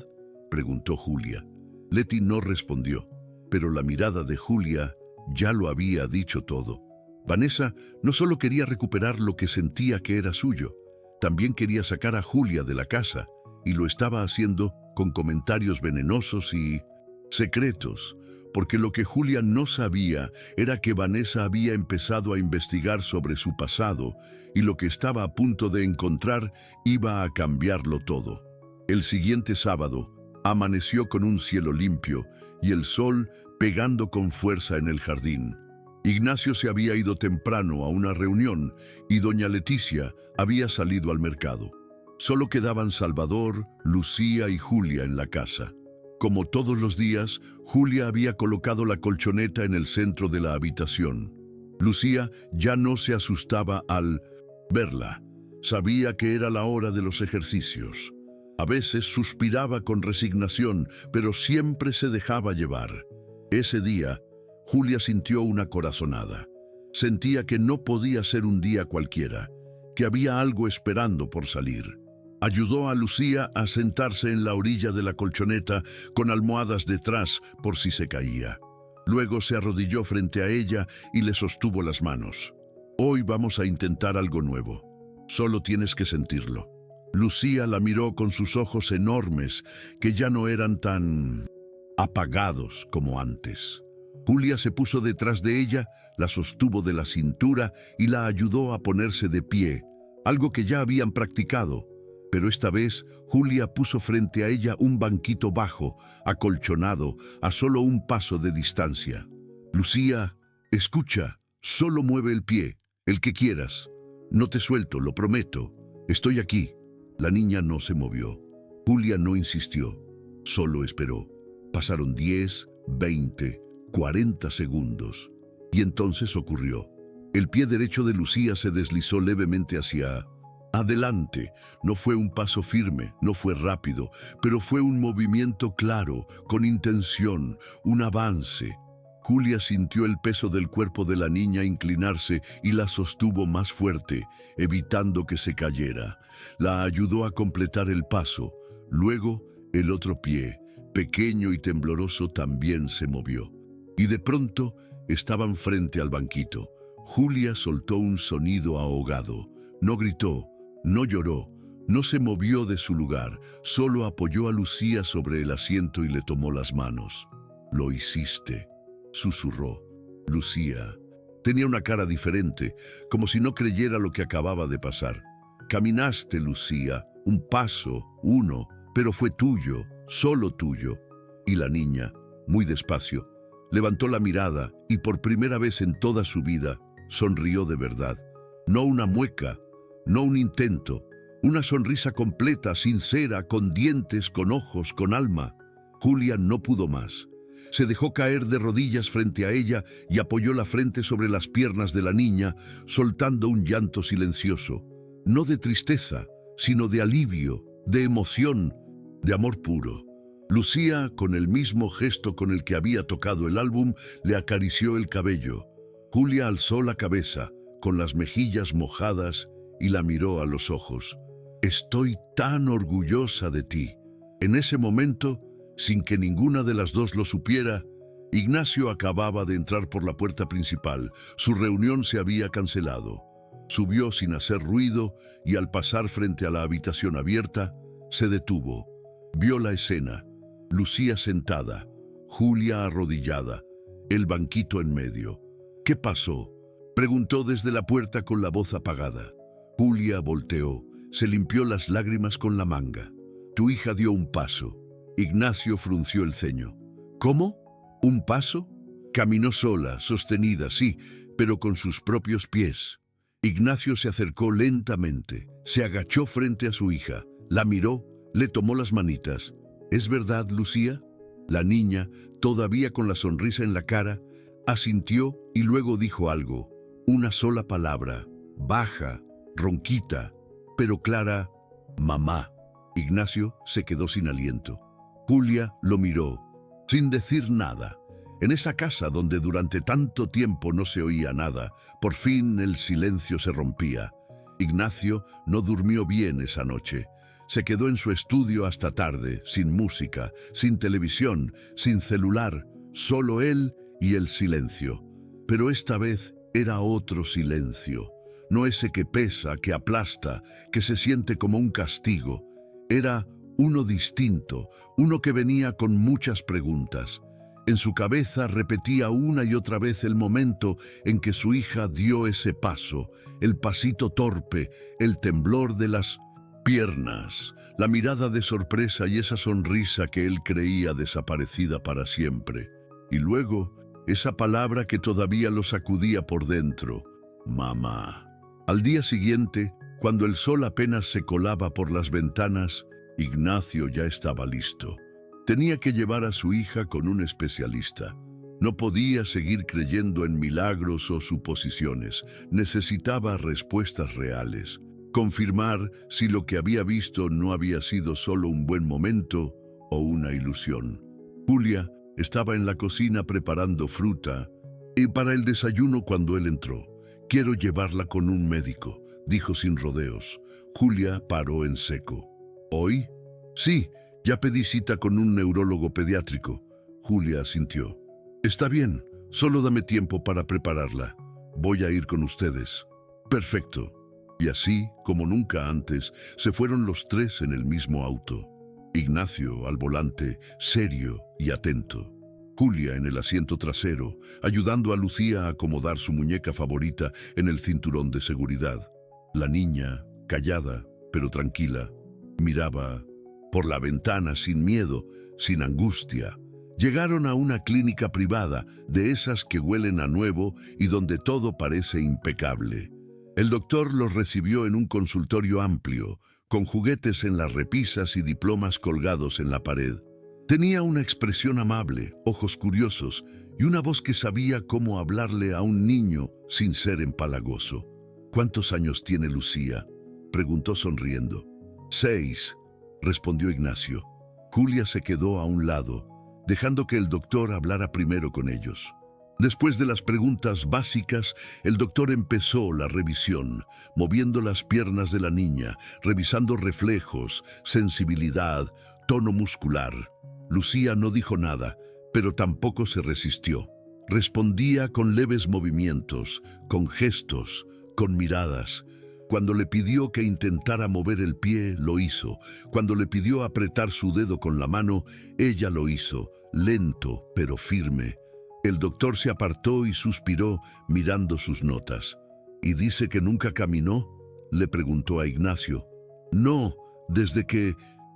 preguntó Julia. Leti no respondió, pero la mirada de Julia ya lo había dicho todo. Vanessa no solo quería recuperar lo que sentía que era suyo, también quería sacar a Julia de la casa, y lo estaba haciendo con comentarios venenosos y secretos, porque lo que Julia no sabía era que Vanessa había empezado a investigar sobre su pasado y lo que estaba a punto de encontrar iba a cambiarlo todo. El siguiente sábado amaneció con un cielo limpio y el sol pegando con fuerza en el jardín. Ignacio se había ido temprano a una reunión y doña Leticia había salido al mercado. Solo quedaban Salvador, Lucía y Julia en la casa. Como todos los días, Julia había colocado la colchoneta en el centro de la habitación. Lucía ya no se asustaba al verla. Sabía que era la hora de los ejercicios. A veces suspiraba con resignación, pero siempre se dejaba llevar. Ese día, Julia sintió una corazonada. Sentía que no podía ser un día cualquiera, que había algo esperando por salir. Ayudó a Lucía a sentarse en la orilla de la colchoneta con almohadas detrás por si se caía. Luego se arrodilló frente a ella y le sostuvo las manos. Hoy vamos a intentar algo nuevo. Solo tienes que sentirlo. Lucía la miró con sus ojos enormes, que ya no eran tan apagados como antes. Julia se puso detrás de ella, la sostuvo de la cintura y la ayudó a ponerse de pie, algo que ya habían practicado. Pero esta vez Julia puso frente a ella un banquito bajo, acolchonado, a solo un paso de distancia. Lucía, escucha, solo mueve el pie, el que quieras. No te suelto, lo prometo. Estoy aquí. La niña no se movió. Julia no insistió, solo esperó. Pasaron 10, 20, 40 segundos. Y entonces ocurrió. El pie derecho de Lucía se deslizó levemente hacia adelante. No fue un paso firme, no fue rápido, pero fue un movimiento claro, con intención, un avance. Julia sintió el peso del cuerpo de la niña inclinarse y la sostuvo más fuerte, evitando que se cayera. La ayudó a completar el paso. Luego, el otro pie, pequeño y tembloroso, también se movió. Y de pronto, estaban frente al banquito. Julia soltó un sonido ahogado. No gritó, no lloró, no se movió de su lugar, solo apoyó a Lucía sobre el asiento y le tomó las manos. «Lo hiciste», susurró. Lucía tenía una cara diferente, como si no creyera lo que acababa de pasar. «Caminaste, Lucía, un paso, uno, pero fue tuyo, solo tuyo». Y la niña, muy despacio, levantó la mirada y por primera vez en toda su vida sonrió de verdad. No una mueca, no un intento, una sonrisa completa, sincera, con dientes, con ojos, con alma. Julia no pudo más. Se dejó caer de rodillas frente a ella y apoyó la frente sobre las piernas de la niña, soltando un llanto silencioso, no de tristeza, sino de alivio, de emoción, de amor puro. Lucía, con el mismo gesto con el que había tocado el álbum, le acarició el cabello. Julia alzó la cabeza, con las mejillas mojadas, y la miró a los ojos. «Estoy tan orgullosa de ti». En ese momento, sin que ninguna de las dos lo supiera, Ignacio acababa de entrar por la puerta principal. Su reunión se había cancelado. Subió sin hacer ruido y al pasar frente a la habitación abierta, se detuvo. Vio la escena. Lucía sentada, Julia arrodillada, el banquito en medio. «¿Qué pasó?», preguntó desde la puerta con la voz apagada. Julia volteó, se limpió las lágrimas con la manga. «Tu hija dio un paso». Ignacio frunció el ceño. «¿Cómo? ¿Un paso?» Caminó sola, sostenida, sí, pero con sus propios pies. Ignacio se acercó lentamente, se agachó frente a su hija, la miró, le tomó las manitas. «¿Es verdad, Lucía?». La niña, todavía con la sonrisa en la cara, asintió y luego dijo algo, una sola palabra, baja, ronquita, pero clara: «Mamá». Ignacio se quedó sin aliento. Julia lo miró, sin decir nada. En esa casa donde durante tanto tiempo no se oía nada, por fin el silencio se rompía. Ignacio no durmió bien esa noche. Se quedó en su estudio hasta tarde, sin música, sin televisión, sin celular, solo él y el silencio. Pero esta vez era otro silencio, no ese que pesa, que aplasta, que se siente como un castigo. Era uno distinto, uno que venía con muchas preguntas. En su cabeza repetía una y otra vez el momento en que su hija dio ese paso, el pasito torpe, el temblor de las piernas, la mirada de sorpresa y esa sonrisa que él creía desaparecida para siempre. Y luego, esa palabra que todavía lo sacudía por dentro: «Mamá». Al día siguiente, cuando el sol apenas se colaba por las ventanas, Ignacio ya estaba listo. Tenía que llevar a su hija con un especialista. No podía seguir creyendo en milagros o suposiciones. Necesitaba respuestas reales. confirmar si lo que había visto no había sido solo un buen momento o una ilusión. Julia estaba en la cocina preparando fruta y para el desayuno cuando él entró. «Quiero llevarla con un médico», dijo sin rodeos. Julia paró en seco. «¿Hoy?» «Sí, ya pedí cita con un neurólogo pediátrico». Julia asintió. «Está bien, solo dame tiempo para prepararla. Voy a ir con ustedes». «Perfecto». Y así, como nunca antes, se fueron los tres en el mismo auto. Ignacio al volante, serio y atento. Julia en el asiento trasero, ayudando a Lucía a acomodar su muñeca favorita en el cinturón de seguridad. La niña, callada pero tranquila, miraba por la ventana sin miedo, sin angustia. Llegaron a una clínica privada, de esas que huelen a nuevo y donde todo parece impecable. El doctor los recibió en un consultorio amplio, con juguetes en las repisas y diplomas colgados en la pared. Tenía una expresión amable, ojos curiosos y una voz que sabía cómo hablarle a un niño sin ser empalagoso. «¿Cuántos años tiene Lucía?», preguntó sonriendo. «6», respondió Ignacio. Julia se quedó a un lado, dejando que el doctor hablara primero con ellos. Después de las preguntas básicas, el doctor empezó la revisión, moviendo las piernas de la niña, revisando reflejos, sensibilidad, tono muscular. Lucía no dijo nada, pero tampoco se resistió. Respondía con leves movimientos, con gestos, con miradas. Cuando le pidió que intentara mover el pie, lo hizo. Cuando le pidió apretar su dedo con la mano, ella lo hizo, lento pero firme. El doctor se apartó y suspiró, mirando sus notas. «¿Y dice que nunca caminó?», le preguntó a Ignacio. «No, desde que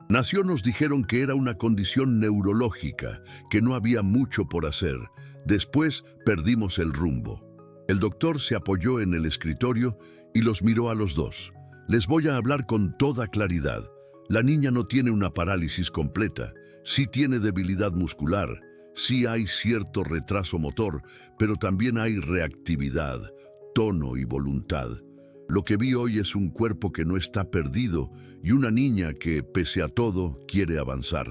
nació nos dijeron que era una condición neurológica, que no había mucho por hacer. Después perdimos el rumbo». El doctor se apoyó en el escritorio y los miró a los dos. «Les voy a hablar con toda claridad. La niña no tiene una parálisis completa. Sí tiene debilidad muscular. Sí hay cierto retraso motor, pero también hay reactividad, tono y voluntad. Lo que vi hoy es un cuerpo que no está perdido y una niña que, pese a todo, quiere avanzar».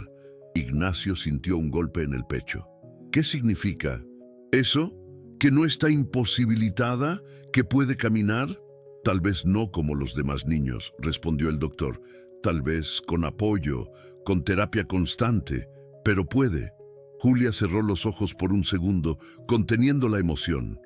Ignacio sintió un golpe en el pecho. «¿Qué significa eso? ¿Que no está imposibilitada? ¿Que puede caminar?» «Tal vez no como los demás niños», respondió el doctor. «Tal vez con apoyo, con terapia constante, pero puede». Julia cerró los ojos por un segundo, conteniendo la emoción.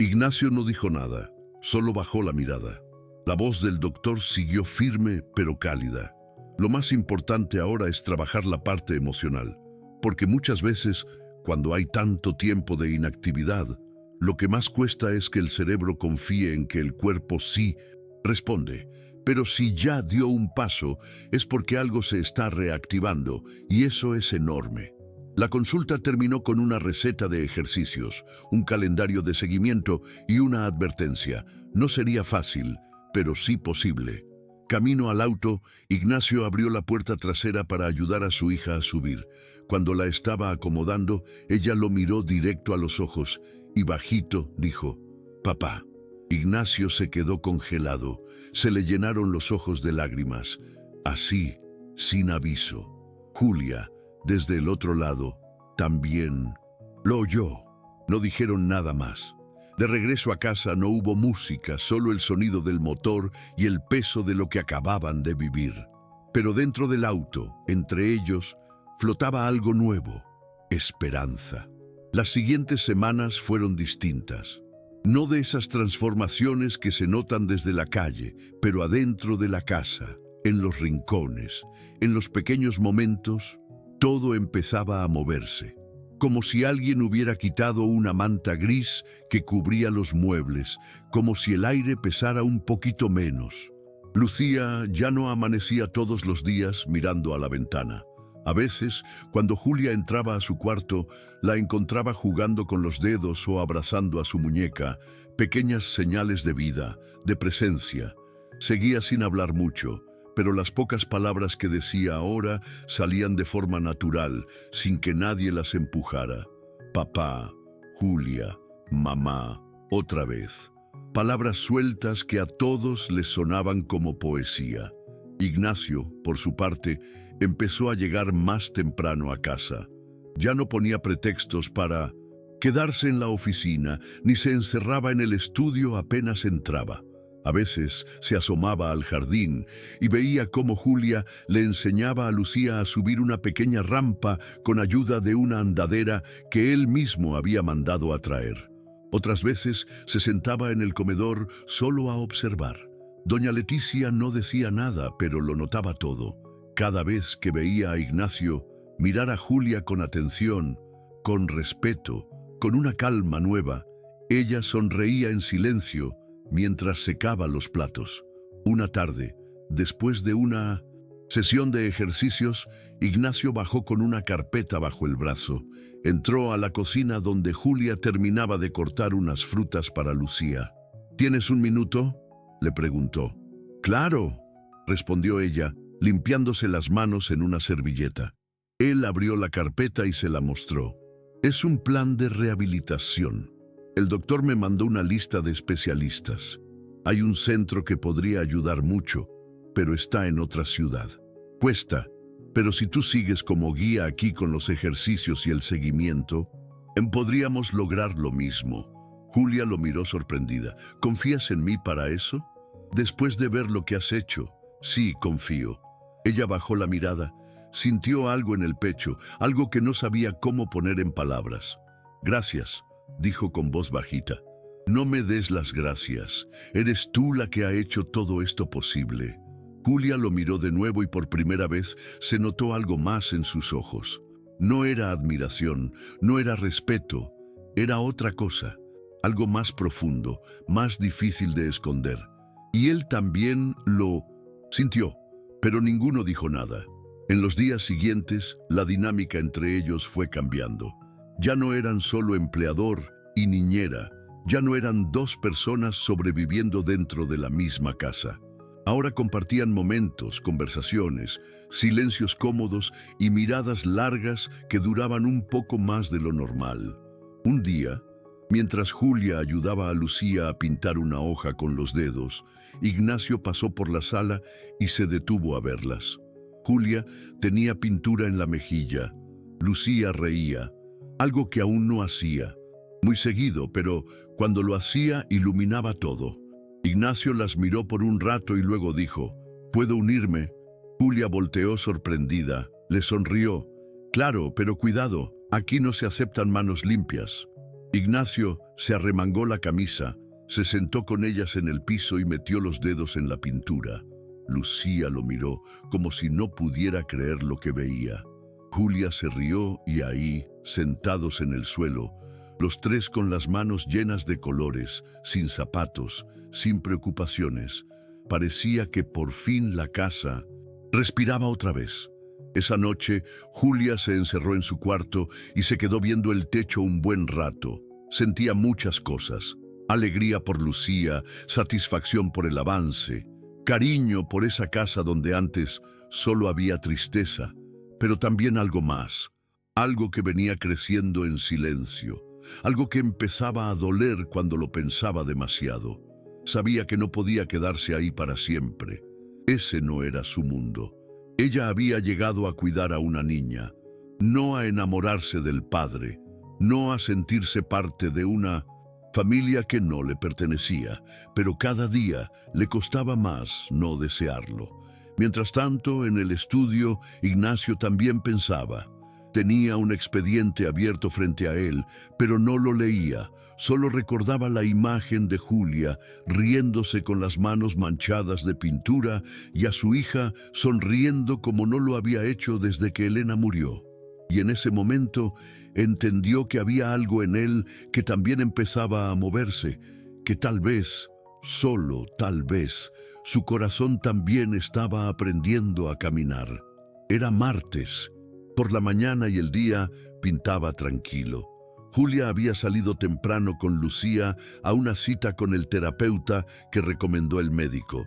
Ignacio no dijo nada, solo bajó la mirada. La voz del doctor siguió firme pero cálida. «Lo más importante ahora es trabajar la parte emocional, porque muchas veces, cuando hay tanto tiempo de inactividad, lo que más cuesta es que el cerebro confíe en que el cuerpo sí responde. Pero si ya dio un paso, es porque algo se está reactivando, y eso es enorme». La consulta terminó con una receta de ejercicios, un calendario de seguimiento y una advertencia. No sería fácil, pero sí posible. Camino al auto, Ignacio abrió la puerta trasera para ayudar a su hija a subir. Cuando la estaba acomodando, ella lo miró directo a los ojos y bajito dijo: «Papá». Ignacio se quedó congelado. Se le llenaron los ojos de lágrimas. Así, sin aviso. Julia, desde el otro lado, también lo oyó. No dijeron nada más. De regreso a casa no hubo música, solo el sonido del motor y el peso de lo que acababan de vivir. Pero dentro del auto, entre ellos, flotaba algo nuevo: esperanza. Las siguientes semanas fueron distintas. No de esas transformaciones que se notan desde la calle, pero adentro de la casa, en los rincones, en los pequeños momentos. Todo empezaba a moverse, como si alguien hubiera quitado una manta gris que cubría los muebles, como si el aire pesara un poquito menos. Lucía ya no amanecía todos los días mirando a la ventana. A veces, cuando Julia entraba a su cuarto, la encontraba jugando con los dedos o abrazando a su muñeca, pequeñas señales de vida, de presencia. Seguía sin hablar mucho, pero las pocas palabras que decía ahora salían de forma natural, sin que nadie las empujara. Papá, Julia, mamá, otra vez. palabras sueltas que a todos les sonaban como poesía. Ignacio, por su parte, empezó a llegar más temprano a casa. Ya no ponía pretextos para quedarse en la oficina, ni se encerraba en el estudio apenas entraba. A veces se asomaba al jardín y veía cómo Julia le enseñaba a Lucía a subir una pequeña rampa con ayuda de una andadera que él mismo había mandado a traer. Otras veces se sentaba en el comedor solo a observar. Doña Leticia no decía nada, pero lo notaba todo. Cada vez que veía a Ignacio mirar a Julia con atención, con respeto, con una calma nueva, ella sonreía en silencio mientras secaba los platos. Una tarde, después de una sesión de ejercicios, Ignacio bajó con una carpeta bajo el brazo. Entró a la cocina donde Julia terminaba de cortar unas frutas para Lucía. ¿Tienes un minuto?, le preguntó. «Claro», respondió ella, limpiándose las manos en una servilleta. Él abrió la carpeta y se la mostró. «Es un plan de rehabilitación. El doctor me mandó una lista de especialistas. Hay un centro que podría ayudar mucho, pero está en otra ciudad. Cuesta, pero si tú sigues como guía aquí con los ejercicios y el seguimiento, podríamos lograr lo mismo». Julia lo miró sorprendida. «¿Confías en mí para eso?» «Después de ver lo que has hecho, sí, confío». Ella bajó la mirada, sintió algo en el pecho, algo que no sabía cómo poner en palabras. «Gracias», dijo con voz bajita. «No me des las gracias. Eres tú la que ha hecho todo esto posible». Julia lo miró de nuevo y por primera vez se notó algo más en sus ojos. No era admiración, no era respeto, era otra cosa, algo más profundo, más difícil de esconder. Y él también lo sintió, pero ninguno dijo nada. En los días siguientes, la dinámica entre ellos fue cambiando. Ya no eran solo empleador y niñera, ya no eran dos personas sobreviviendo dentro de la misma casa. Ahora compartían momentos, conversaciones, silencios cómodos y miradas largas que duraban un poco más de lo normal. Un día, mientras Julia ayudaba a Lucía a pintar una hoja con los dedos, Ignacio pasó por la sala y se detuvo a verlas. Julia tenía pintura en la mejilla. Lucía reía, algo que aún no hacía. Muy seguido, pero cuando lo hacía iluminaba todo. Ignacio las miró por un rato y luego dijo, «¿Puedo unirme?» Julia volteó sorprendida, le sonrió. «Claro, pero cuidado, aquí no se aceptan manos limpias». Ignacio se arremangó la camisa, se sentó con ellas en el piso y metió los dedos en la pintura. Lucía lo miró como si no pudiera creer lo que veía. Julia se rió y ahí, sentados en el suelo, los tres con las manos llenas de colores, sin zapatos, sin preocupaciones, parecía que por fin la casa respiraba otra vez. Esa noche, Julia se encerró en su cuarto y se quedó viendo el techo un buen rato. Sentía muchas cosas: alegría por Lucía, satisfacción por el avance, cariño por esa casa donde antes solo había tristeza, pero también algo más, algo que venía creciendo en silencio, algo que empezaba a doler cuando lo pensaba demasiado. Sabía que no podía quedarse ahí para siempre. Ese no era su mundo. Ella había llegado a cuidar a una niña, no a enamorarse del padre, no a sentirse parte de una familia que no le pertenecía, pero cada día le costaba más no desearlo. Mientras tanto, en el estudio, Ignacio también pensaba. Tenía un expediente abierto frente a él, pero no lo leía. Solo recordaba la imagen de Julia riéndose con las manos manchadas de pintura y a su hija sonriendo como no lo había hecho desde que Elena murió. Y en ese momento entendió que había algo en él que también empezaba a moverse, que tal vez, solo tal vez, su corazón también estaba aprendiendo a caminar. Era martes. Por la mañana y el día pintaba tranquilo. Julia había salido temprano con Lucía a una cita con el terapeuta que recomendó el médico.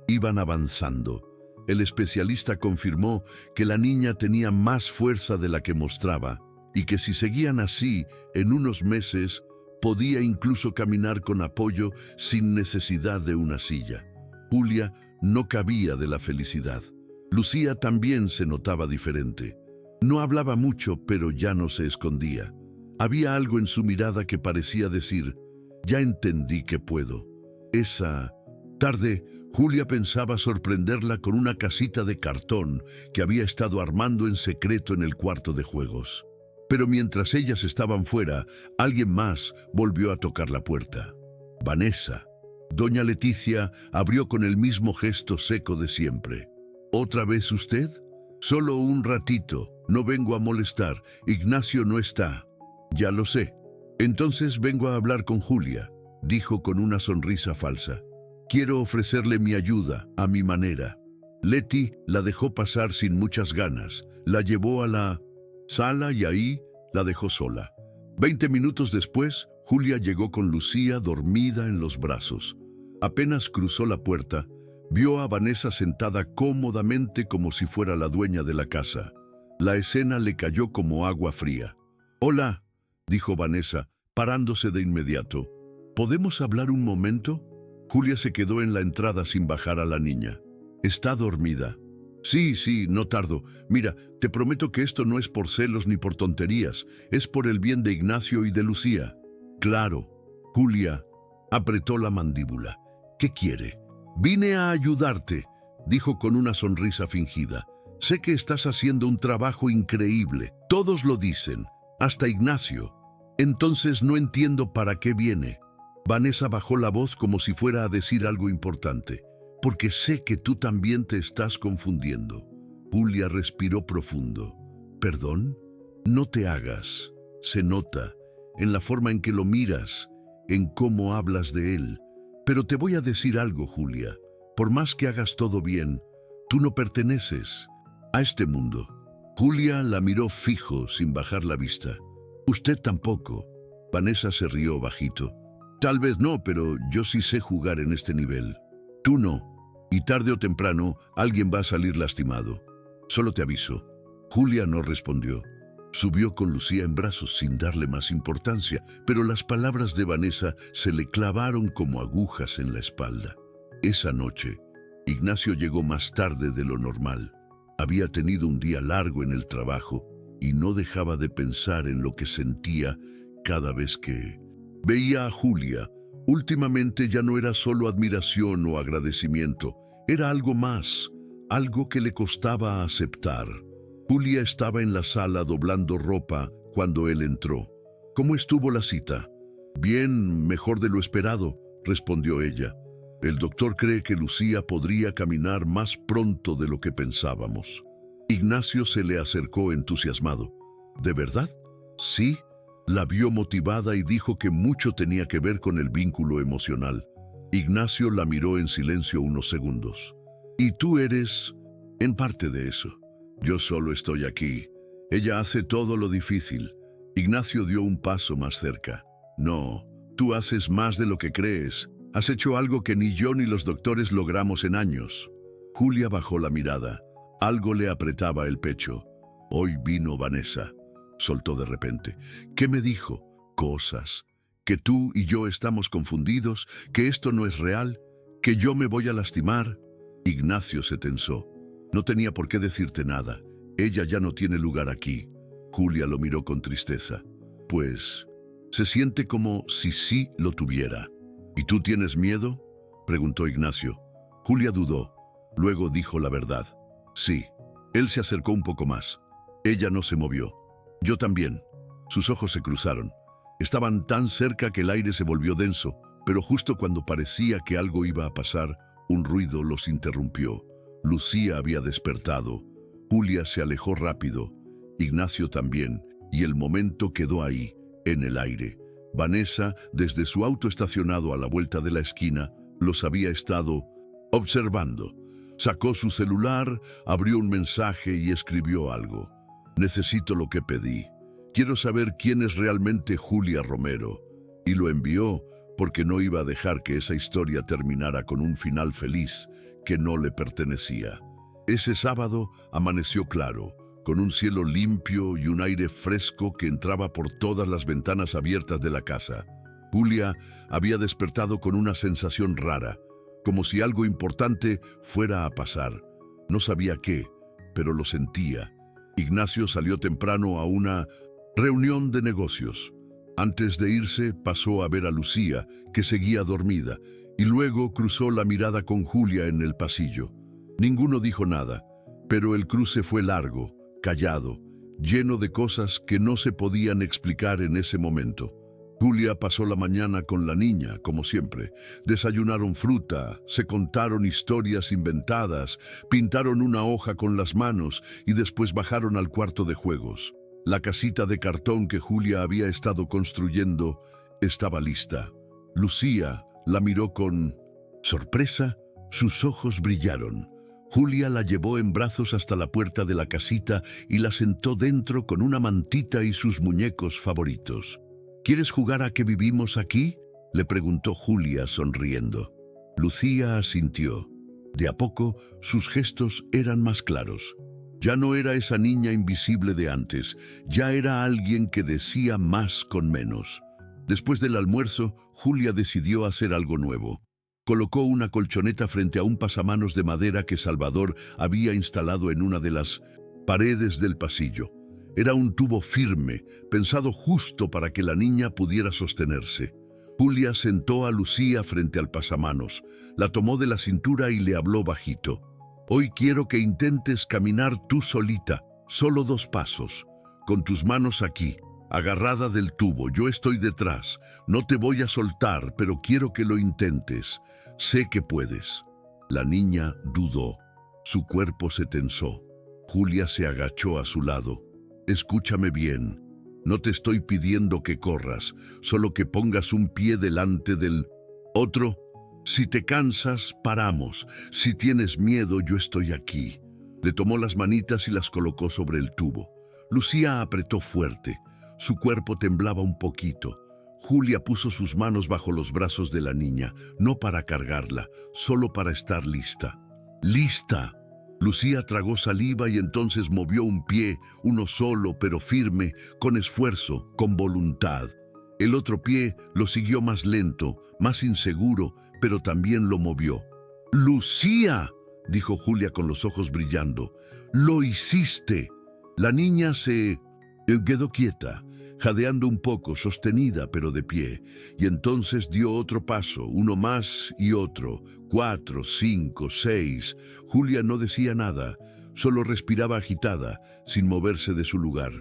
Iban avanzando. El especialista confirmó que la niña tenía más fuerza de la que mostraba y que si seguían así, en unos meses Podía incluso caminar con apoyo sin necesidad de una silla. Julia no cabía de la felicidad. Lucía también se notaba diferente. No hablaba mucho, pero ya no se escondía. Había algo en su mirada que parecía decir: ya entendí que puedo. Esa tarde, Julia pensaba sorprenderla con una casita de cartón que había estado armando en secreto en el cuarto de juegos. Pero mientras ellas estaban fuera, alguien más volvió a tocar la puerta. Vanessa. Doña Leticia abrió con el mismo gesto seco de siempre. ¿Otra vez usted? Solo un ratito, no vengo a molestar. Ignacio no está. Ya lo sé. Entonces vengo a hablar con Julia, dijo con una sonrisa falsa. Quiero ofrecerle mi ayuda, a mi manera. Leti la dejó pasar sin muchas ganas. La llevó a la sala y ahí la dejó sola. 20 minutos después, Julia llegó con Lucía dormida en los brazos. Apenas cruzó la puerta, vio a Vanessa sentada cómodamente como si fuera la dueña de la casa. La escena le cayó como agua fría. «Hola», dijo Vanessa, parándose de inmediato. «¿Podemos hablar un momento?» Julia se quedó en la entrada sin bajar a la niña. «Está dormida». Sí, no tardo. Mira, te prometo que esto no es por celos ni por tonterías. Es por el bien de Ignacio y de Lucía. Claro. Julia apretó la mandíbula. ¿Qué quiere? Vine a ayudarte, dijo con una sonrisa fingida. Sé que estás haciendo un trabajo increíble. Todos lo dicen, hasta Ignacio. Entonces no entiendo para qué viene. Vanessa bajó la voz como si fuera a decir algo importante. Porque sé que tú también te estás confundiendo. Julia respiró profundo. ¿Perdón? No te hagas. Se nota, en la forma en que lo miras, en cómo hablas de él. Pero te voy a decir algo, Julia. Por más que hagas todo bien, tú no perteneces a este mundo. Julia la miró fijo, sin bajar la vista. Usted tampoco. Vanessa se rió bajito. Tal vez no, pero yo sí sé jugar en este nivel. Tú no. Y tarde o temprano, alguien va a salir lastimado. Solo te aviso. Julia no respondió. Subió con Lucía en brazos sin darle más importancia, pero las palabras de Vanessa se le clavaron como agujas en la espalda. Esa noche, Ignacio llegó más tarde de lo normal. Había tenido un día largo en el trabajo y no dejaba de pensar en lo que sentía cada vez que veía a Julia. Últimamente ya no era solo admiración o agradecimiento, era algo más, algo que le costaba aceptar. Julia estaba en la sala doblando ropa cuando él entró. ¿Cómo estuvo la cita? Bien, mejor de lo esperado, respondió ella. El doctor cree que Lucía podría caminar más pronto de lo que pensábamos. Ignacio se le acercó entusiasmado. ¿De verdad? Sí. La vio motivada y dijo que mucho tenía que ver con el vínculo emocional. Ignacio la miró en silencio unos segundos. ¿Y tú eres en parte de eso? Yo solo estoy aquí. Ella hace todo lo difícil. Ignacio dio un paso más cerca. No, tú haces más de lo que crees. Has hecho algo que ni yo ni los doctores logramos en años. Julia bajó la mirada. Algo le apretaba el pecho. Hoy vino Vanessa. Soltó de repente. ¿Qué me dijo? Cosas. Que tú y yo estamos confundidos, que esto no es real, que yo me voy a lastimar. Ignacio se tensó. No tenía por qué decirte nada. Ella ya no tiene lugar aquí. Julia lo miró con tristeza. Pues, se siente como si sí lo tuviera. ¿Y tú tienes miedo?, preguntó Ignacio. Julia dudó. Luego dijo la verdad. Sí. Él se acercó un poco más. Ella no se movió. Yo también. Sus ojos se cruzaron. Estaban tan cerca que el aire se volvió denso, pero justo cuando parecía que algo iba a pasar, un ruido los interrumpió. Lucía había despertado. Julia se alejó rápido. Ignacio también, y el momento quedó ahí, en el aire. Vanessa, desde su auto estacionado a la vuelta de la esquina, los había estado observando. Sacó su celular, abrió un mensaje y escribió algo. Necesito lo que pedí. Quiero saber quién es realmente Julia Romero. Y lo envió porque no iba a dejar que esa historia terminara con un final feliz que no le pertenecía. Ese sábado amaneció claro, con un cielo limpio y un aire fresco que entraba por todas las ventanas abiertas de la casa. Julia había despertado con una sensación rara, como si algo importante fuera a pasar. No sabía qué, pero lo sentía. Ignacio salió temprano a una reunión de negocios. Antes de irse, pasó a ver a Lucía, que seguía dormida, y luego cruzó la mirada con Julia en el pasillo. Ninguno dijo nada, pero el cruce fue largo, callado, lleno de cosas que no se podían explicar en ese momento. Julia pasó la mañana con la niña, como siempre. Desayunaron fruta, se contaron historias inventadas, pintaron una hoja con las manos y después bajaron al cuarto de juegos. La casita de cartón que Julia había estado construyendo estaba lista. Lucía la miró con sorpresa, sus ojos brillaron. Julia la llevó en brazos hasta la puerta de la casita y la sentó dentro con una mantita y sus muñecos favoritos. ¿Quieres jugar a que vivimos aquí?, le preguntó Julia sonriendo. Lucía asintió. De a poco, sus gestos eran más claros. Ya no era esa niña invisible de antes, ya era alguien que decía más con menos. Después del almuerzo, Julia decidió hacer algo nuevo. Colocó una colchoneta frente a un pasamanos de madera que Salvador había instalado en una de las paredes del pasillo. Era un tubo firme, pensado justo para que la niña pudiera sostenerse. Julia sentó a Lucía frente al pasamanos, la tomó de la cintura y le habló bajito. Hoy quiero que intentes caminar tú solita, solo 2 pasos, con tus manos aquí, agarrada del tubo. Yo estoy detrás, no te voy a soltar, pero quiero que lo intentes. Sé que puedes. La niña dudó. Su cuerpo se tensó. Julia se agachó a su lado. Escúchame bien. No te estoy pidiendo que corras, solo que pongas un pie delante del otro. Si te cansas, paramos. Si tienes miedo, yo estoy aquí. Le tomó las manitas y las colocó sobre el tubo. Lucía apretó fuerte. Su cuerpo temblaba un poquito. Julia puso sus manos bajo los brazos de la niña, no para cargarla, solo para estar lista. ¡Lista! Lucía tragó saliva y entonces movió un pie, uno solo pero firme, con esfuerzo, con voluntad. El otro pie lo siguió más lento, más inseguro, pero también lo movió. ¡Lucía!, dijo Julia con los ojos brillando. ¡Lo hiciste! La niña se quedó quieta, jadeando un poco, sostenida pero de pie, y entonces dio otro paso, uno más y otro, 4, 5, 6. Julia no decía nada, solo respiraba agitada, sin moverse de su lugar.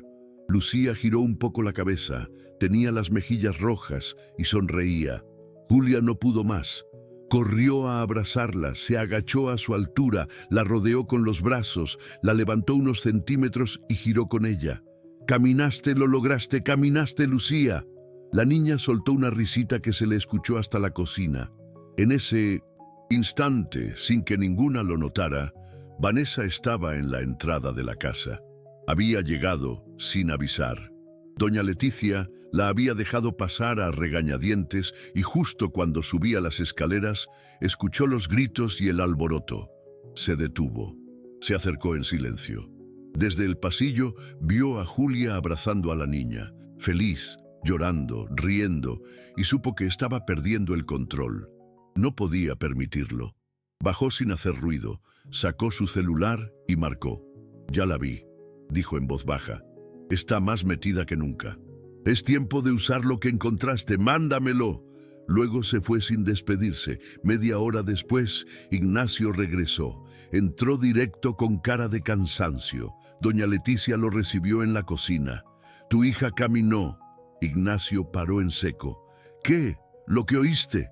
Lucía giró un poco la cabeza, tenía las mejillas rojas y sonreía. Julia no pudo más. Corrió a abrazarla, se agachó a su altura, la rodeó con los brazos, la levantó unos centímetros y giró con ella. «Caminaste, lo lograste, caminaste, Lucía». La niña soltó una risita que se le escuchó hasta la cocina. En ese instante, sin que ninguna lo notara, Vanessa estaba en la entrada de la casa. Había llegado sin avisar. Doña Leticia la había dejado pasar a regañadientes y justo cuando subía las escaleras, escuchó los gritos y el alboroto. Se detuvo. Se acercó en silencio. Desde el pasillo vio a Julia abrazando a la niña, feliz, llorando, riendo, y supo que estaba perdiendo el control. No podía permitirlo. Bajó sin hacer ruido, sacó su celular y marcó. «Ya la vi», dijo en voz baja. «Está más metida que nunca. Es tiempo de usar lo que encontraste, mándamelo». Luego se fue sin despedirse. Media hora después, Ignacio regresó. Entró directo con cara de cansancio. Doña Leticia lo recibió en la cocina. «Tu hija caminó». Ignacio paró en seco. «¿Qué? ¿Lo que oíste?»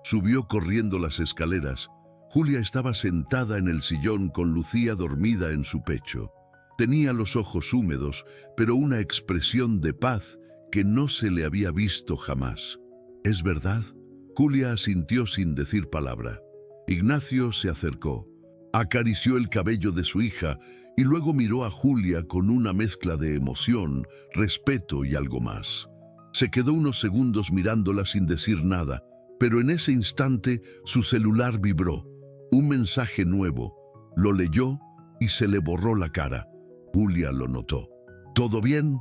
Subió corriendo las escaleras. Julia estaba sentada en el sillón con Lucía dormida en su pecho. Tenía los ojos húmedos, pero una expresión de paz que no se le había visto jamás. «¿Es verdad?». Julia asintió sin decir palabra. Ignacio se acercó, acarició el cabello de su hija y luego miró a Julia con una mezcla de emoción, respeto y algo más. Se quedó unos segundos mirándola sin decir nada, pero en ese instante su celular vibró. Un mensaje nuevo. Lo leyó y se le borró la cara. Julia lo notó. «¿Todo bien?».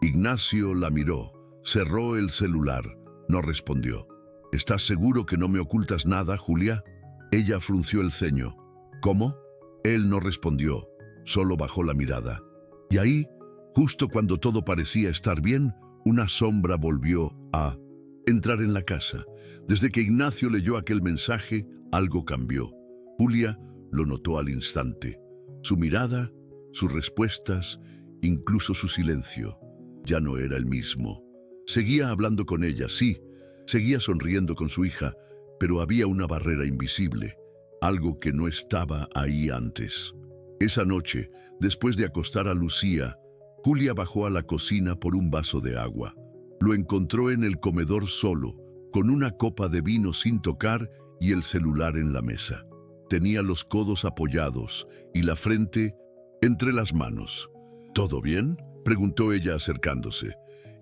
Ignacio la miró, cerró el celular. No respondió. ¿Estás seguro que no me ocultas nada, Julia? Ella frunció el ceño. ¿Cómo? Él no respondió, solo bajó la mirada. Y ahí, justo cuando todo parecía estar bien, una sombra volvió a entrar en la casa. Desde que Ignacio leyó aquel mensaje, algo cambió. Julia lo notó al instante. Su mirada, sus respuestas, incluso su silencio. Ya no era el mismo. Seguía hablando con ella, sí, seguía sonriendo con su hija, pero había una barrera invisible, algo que no estaba ahí antes. Esa noche, después de acostar a Lucía, Julia bajó a la cocina por un vaso de agua. Lo encontró en el comedor solo, con una copa de vino sin tocar y el celular en la mesa. Tenía los codos apoyados y la frente entre las manos. ¿Todo bien?, preguntó ella acercándose.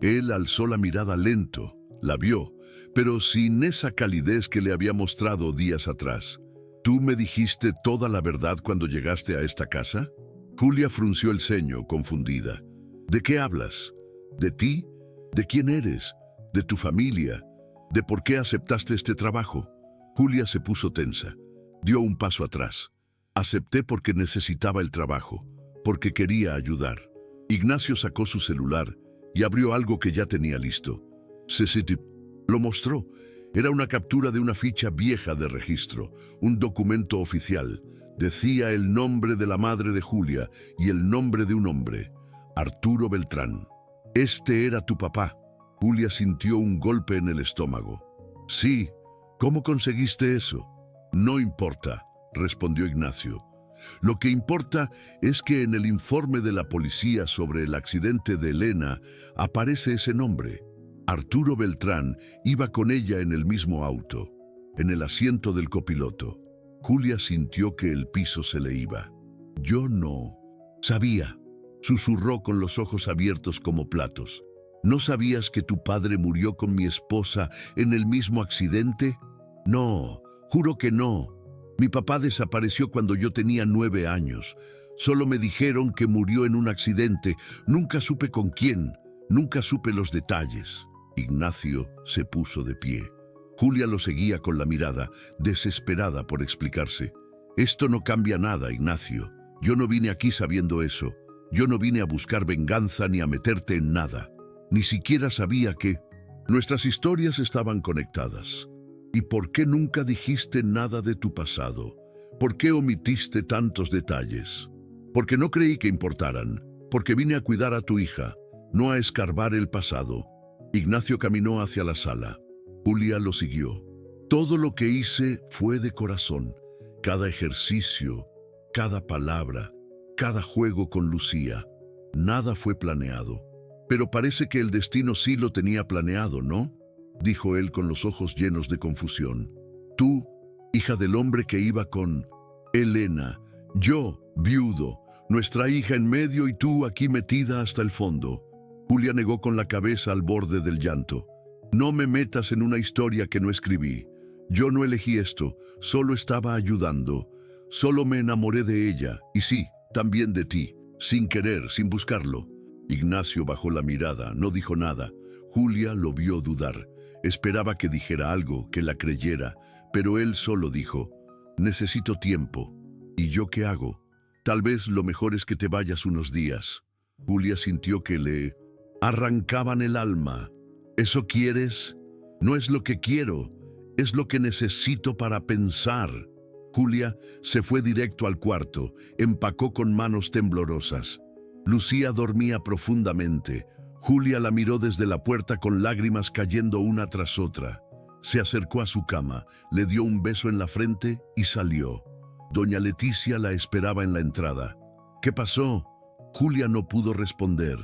Él alzó la mirada lento, la vio, pero sin esa calidez que le había mostrado días atrás. ¿Tú me dijiste toda la verdad cuando llegaste a esta casa? Julia frunció el ceño, confundida. ¿De qué hablas? ¿De ti? ¿De quién eres? ¿De tu familia? ¿De por qué aceptaste este trabajo? Julia se puso tensa. Dio un paso atrás. Acepté porque necesitaba el trabajo, porque quería ayudar. Ignacio sacó su celular y abrió algo que ya tenía listo. Lo mostró. Era una captura de una ficha vieja de registro, un documento oficial. Decía el nombre de la madre de Julia y el nombre de un hombre, Arturo Beltrán. Este era tu papá. Julia sintió un golpe en el estómago. Sí. ¿Cómo conseguiste eso? No importa, respondió Ignacio. Lo que importa es que en el informe de la policía sobre el accidente de Elena aparece ese nombre. Arturo Beltrán iba con ella en el mismo auto, en el asiento del copiloto. Julia sintió que el piso se le iba. Yo no sabía, susurró con los ojos abiertos como platos. ¿No sabías que tu padre murió con mi esposa en el mismo accidente? No, juro que no. Mi papá desapareció cuando yo tenía 9 años. Solo me dijeron que murió en un accidente. Nunca supe con quién, nunca supe los detalles. Ignacio se puso de pie. Julia lo seguía con la mirada, desesperada por explicarse. Esto no cambia nada, Ignacio. Yo no vine aquí sabiendo eso. Yo no vine a buscar venganza ni a meterte en nada. Ni siquiera sabía que nuestras historias estaban conectadas. ¿Y por qué nunca dijiste nada de tu pasado? ¿Por qué omitiste tantos detalles? Porque no creí que importaran. Porque vine a cuidar a tu hija, no a escarbar el pasado. Ignacio caminó hacia la sala. Julia lo siguió. Todo lo que hice fue de corazón. Cada ejercicio, cada palabra, cada juego con Lucía. Nada fue planeado. Pero parece que el destino sí lo tenía planeado, ¿no? Dijo él con los ojos llenos de confusión. Tú, hija del hombre que iba con Elena, yo, viudo, nuestra hija en medio y tú aquí metida hasta el fondo. Julia negó con la cabeza al borde del llanto. No me metas en una historia que no escribí. Yo no elegí esto, solo estaba ayudando. Solo me enamoré de ella, y sí, también de ti, sin querer, sin buscarlo. Ignacio bajó la mirada, no dijo nada. Julia lo vio dudar. Esperaba que dijera algo, que la creyera, pero él solo dijo, necesito tiempo. ¿Y yo qué hago? Tal vez lo mejor es que te vayas unos días. Julia sintió que le arrancaban el alma. ¿Eso quieres? No es lo que quiero, es lo que necesito para pensar. Julia se fue directo al cuarto, empacó con manos temblorosas. Lucía dormía profundamente. Julia la miró desde la puerta con lágrimas cayendo una tras otra. Se acercó a su cama, le dio un beso en la frente y salió. Doña Leticia la esperaba en la entrada. ¿Qué pasó? Julia no pudo responder.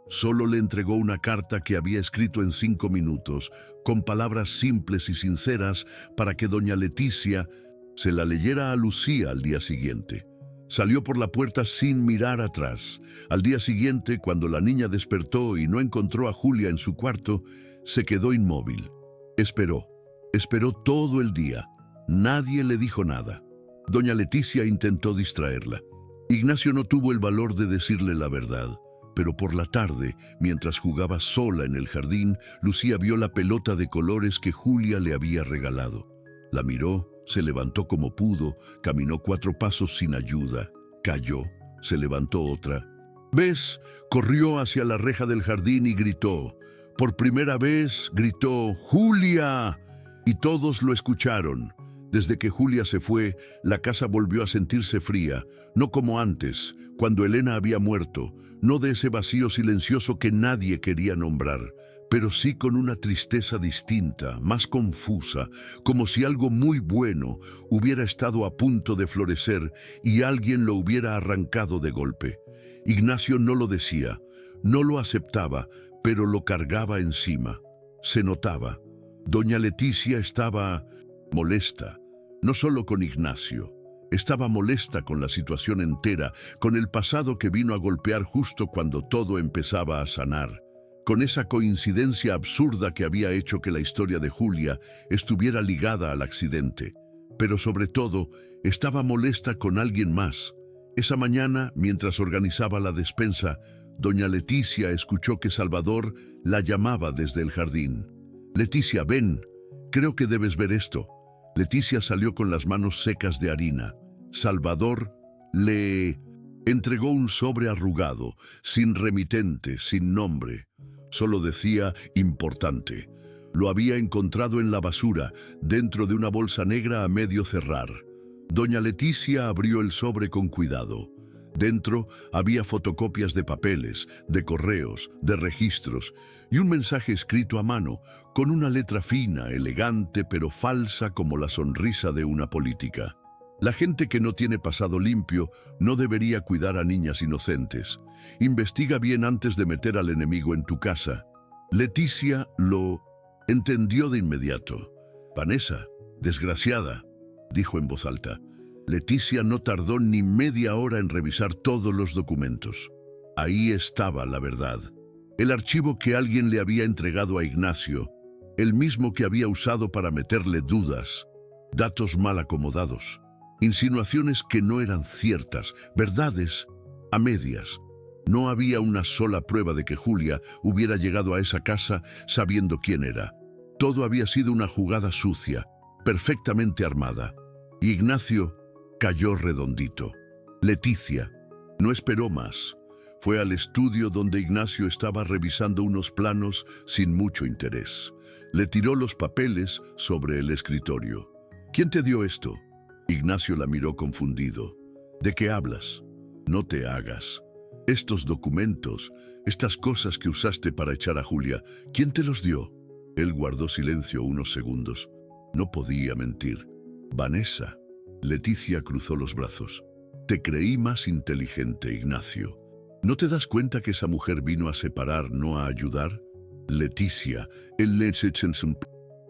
Solo le entregó una carta que había escrito en 5 minutos, con palabras simples y sinceras para que doña Leticia se la leyera a Lucía al día siguiente. Salió por la puerta sin mirar atrás. Al día siguiente, cuando la niña despertó y no encontró a Julia en su cuarto, se quedó inmóvil. Esperó todo el día. Nadie le dijo nada. Doña Leticia intentó distraerla. Ignacio no tuvo el valor de decirle la verdad, Pero por la tarde, mientras jugaba sola en el jardín, Lucía vio la pelota de colores que Julia le había regalado. La miró, se levantó como pudo, caminó 4 pasos sin ayuda, cayó, se levantó otra. ¿Ves? Corrió hacia la reja del jardín y gritó. Por primera vez gritó ¡Julia! Y todos lo escucharon. Desde que Julia se fue, la casa volvió a sentirse fría, no como antes, cuando Elena había muerto, no de ese vacío silencioso que nadie quería nombrar, pero sí con una tristeza distinta, más confusa, como si algo muy bueno hubiera estado a punto de florecer y alguien lo hubiera arrancado de golpe. Ignacio no lo decía, no lo aceptaba, pero lo cargaba encima. Se notaba. Doña Leticia estaba molesta, no solo con Ignacio. Estaba molesta con la situación entera, con el pasado que vino a golpear justo cuando todo empezaba a sanar, con esa coincidencia absurda que había hecho que la historia de Julia estuviera ligada al accidente. Pero sobre todo, estaba molesta con alguien más. Esa mañana, mientras organizaba la despensa, doña Leticia escuchó que Salvador la llamaba desde el jardín. «Leticia, ven, creo que debes ver esto». Leticia salió con las manos secas de harina. Salvador le entregó un sobre arrugado, sin remitente, sin nombre. Solo decía «importante». Lo había encontrado en la basura, dentro de una bolsa negra a medio cerrar. Doña Leticia abrió el sobre con cuidado. Dentro había fotocopias de papeles, de correos, de registros y un mensaje escrito a mano, con una letra fina, elegante, pero falsa como la sonrisa de una política. La gente que no tiene pasado limpio no debería cuidar a niñas inocentes. Investiga bien antes de meter al enemigo en tu casa. Leticia lo entendió de inmediato. «Vanessa, desgraciada», dijo en voz alta. Leticia no tardó ni media hora en revisar todos los documentos. Ahí estaba la verdad. El archivo que alguien le había entregado a Ignacio, el mismo que había usado para meterle dudas, datos mal acomodados, insinuaciones que no eran ciertas, verdades a medias. No había una sola prueba de que Julia hubiera llegado a esa casa sabiendo quién era. Todo había sido una jugada sucia, perfectamente armada. Y Ignacio cayó redondito. Leticia no esperó más. Fue al estudio donde Ignacio estaba revisando unos planos sin mucho interés. Le tiró los papeles sobre el escritorio. «¿Quién te dio esto?» Ignacio la miró confundido. «¿De qué hablas? No te hagas. Estos documentos, estas cosas que usaste para echar a Julia, ¿quién te los dio?» Él guardó silencio unos segundos. No podía mentir. «Vanessa». Leticia cruzó los brazos. «Te creí más inteligente, Ignacio. ¿No te das cuenta que esa mujer vino a separar, no a ayudar?» Leticia, el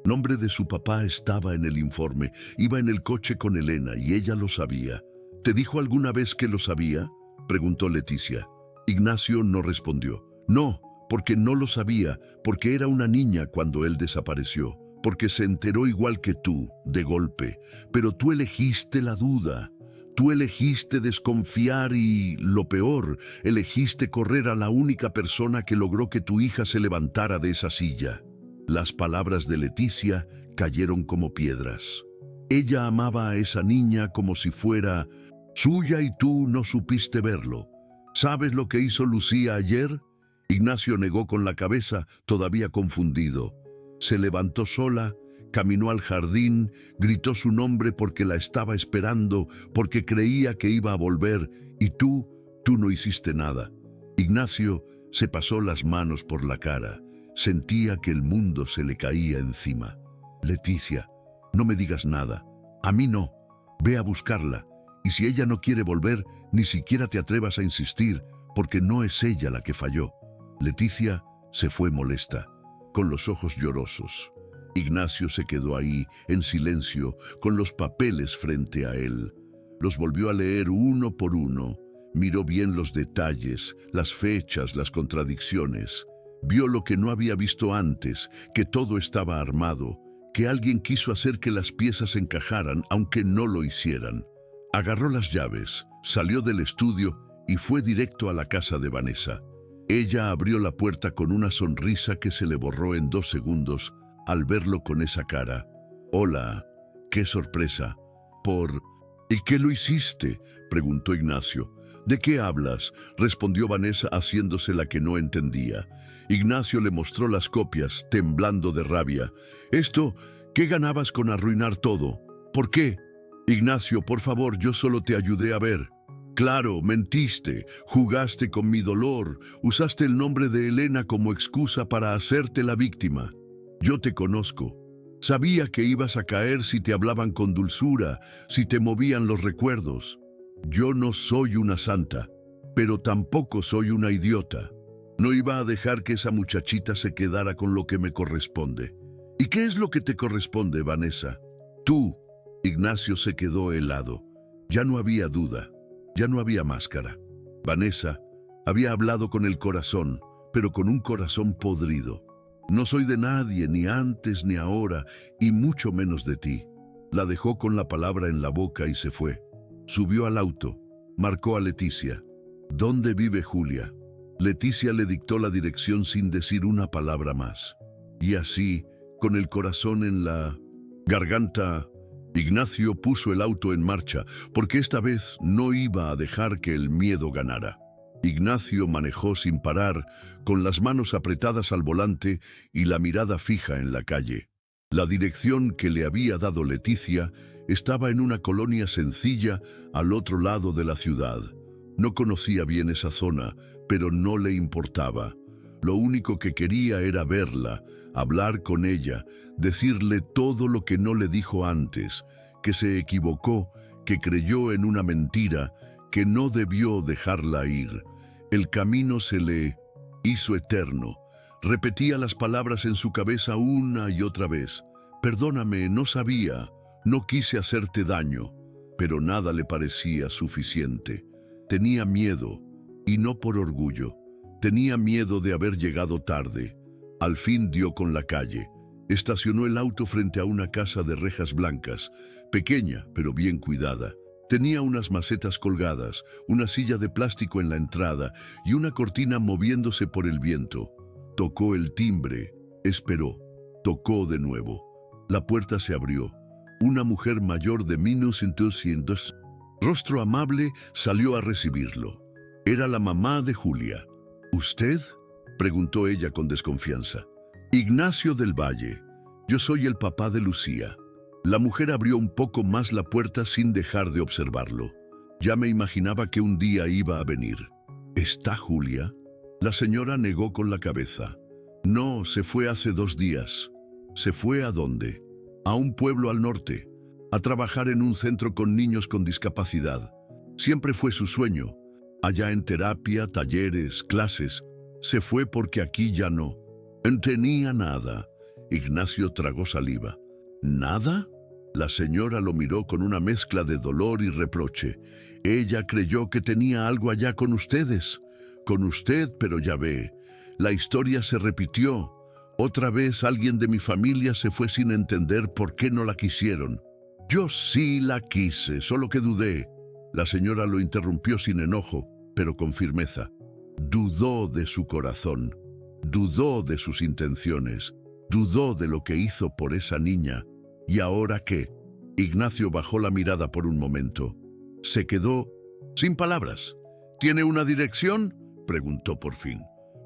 nombre de su papá estaba en el informe. Iba en el coche con Elena y ella lo sabía. ¿Te dijo alguna vez que lo sabía?, preguntó Leticia. Ignacio no respondió. «No, porque no lo sabía, porque era una niña cuando él desapareció. Porque se enteró igual que tú, de golpe. Pero tú elegiste la duda. Tú elegiste desconfiar y, lo peor, elegiste correr a la única persona que logró que tu hija se levantara de esa silla». Las palabras de Leticia cayeron como piedras. Ella amaba a esa niña como si fuera suya y tú no supiste verlo. ¿Sabes lo que hizo Lucía ayer? Ignacio negó con la cabeza, todavía confundido. Se levantó sola, caminó al jardín, gritó su nombre porque la estaba esperando, porque creía que iba a volver, y tú no hiciste nada. Ignacio se pasó las manos por la cara. Sentía que el mundo se le caía encima. «Leticia, no me digas nada. A mí no. Ve a buscarla. Y si ella no quiere volver, ni siquiera te atrevas a insistir, porque no es ella la que falló». Leticia se fue molesta, con los ojos llorosos. Ignacio se quedó ahí, en silencio, con los papeles frente a él. Los volvió a leer uno por uno. Miró bien los detalles, las fechas, las contradicciones. Vio lo que no había visto antes, que todo estaba armado, que alguien quiso hacer que las piezas encajaran, aunque no lo hicieran. Agarró las llaves, salió del estudio y fue directo a la casa de Vanessa. Ella abrió la puerta con una sonrisa que se le borró en 2 segundos al verlo con esa cara. «Hola, qué sorpresa. ¿Y qué lo hiciste?», preguntó Ignacio. «¿De qué hablas?», respondió Vanessa haciéndose la que no entendía. Ignacio le mostró las copias, temblando de rabia. «¿Qué ganabas con arruinar todo? ¿Por qué?». «Ignacio, por favor, yo solo te ayudé a ver». «Claro, mentiste, jugaste con mi dolor, usaste el nombre de Elena como excusa para hacerte la víctima. Yo te conozco. Sabía que ibas a caer si te hablaban con dulzura, si te movían los recuerdos. Yo no soy una santa, pero tampoco soy una idiota. No iba a dejar que esa muchachita se quedara con lo que me corresponde». «¿Y qué es lo que te corresponde, Vanessa?». «Tú». Ignacio se quedó helado. Ya no había duda. Ya no había máscara. Vanessa había hablado con el corazón, pero con un corazón podrido. «No soy de nadie, ni antes ni ahora, y mucho menos de ti». La dejó con la palabra en la boca y se fue. Subió al auto, marcó a Leticia. «¿Dónde vive Julia?». Leticia le dictó la dirección sin decir una palabra más. Y así, con el corazón en la garganta, Ignacio puso el auto en marcha, porque esta vez no iba a dejar que el miedo ganara. Ignacio manejó sin parar, con las manos apretadas al volante y la mirada fija en la calle. La dirección que le había dado Leticia estaba en una colonia sencilla al otro lado de la ciudad. No conocía bien esa zona, pero no le importaba. Lo único que quería era verla, hablar con ella, decirle todo lo que no le dijo antes, que se equivocó, que creyó en una mentira, que no debió dejarla ir. El camino se le hizo eterno. Repetía las palabras en su cabeza una y otra vez. «Perdóname, no sabía, no quise hacerte daño». Pero nada le parecía suficiente. Tenía miedo, y no por orgullo. Tenía miedo de haber llegado tarde. Al fin dio con la calle. Estacionó el auto frente a una casa de rejas blancas, pequeña pero bien cuidada. Tenía unas macetas colgadas, una silla de plástico en la entrada y una cortina moviéndose por el viento. Tocó el timbre, esperó, tocó de nuevo. La puerta se abrió. Una mujer mayor de 1900, rostro amable, salió a recibirlo. Era la mamá de Julia. «¿Usted?», preguntó ella con desconfianza. «Ignacio del Valle. Yo soy el papá de Lucía». La mujer abrió un poco más la puerta sin dejar de observarlo. «Ya me imaginaba que un día iba a venir». «¿Está Julia?». La señora negó con la cabeza. «No, se fue hace 2 días». «¿Se fue a dónde?». «A un pueblo al norte, a trabajar en un centro con niños con discapacidad. Siempre fue su sueño. Allá en terapia, talleres, clases. Se fue porque aquí ya no tenía nada». Ignacio tragó saliva. «¿Nada?». La señora lo miró con una mezcla de dolor y reproche. «Ella creyó que tenía algo allá con ustedes. Con usted, pero ya ve, la historia se repitió. Otra vez alguien de mi familia se fue sin entender por qué no la quisieron. Yo sí la quise, solo que dudé». La señora lo interrumpió sin enojo, pero con firmeza. Dudó de su corazón, dudó de sus intenciones, dudó de lo que hizo por esa niña. ¿Y ahora qué? Ignacio bajó la mirada por un momento. Se quedó sin palabras. «¿Tiene una dirección?», preguntó por fin.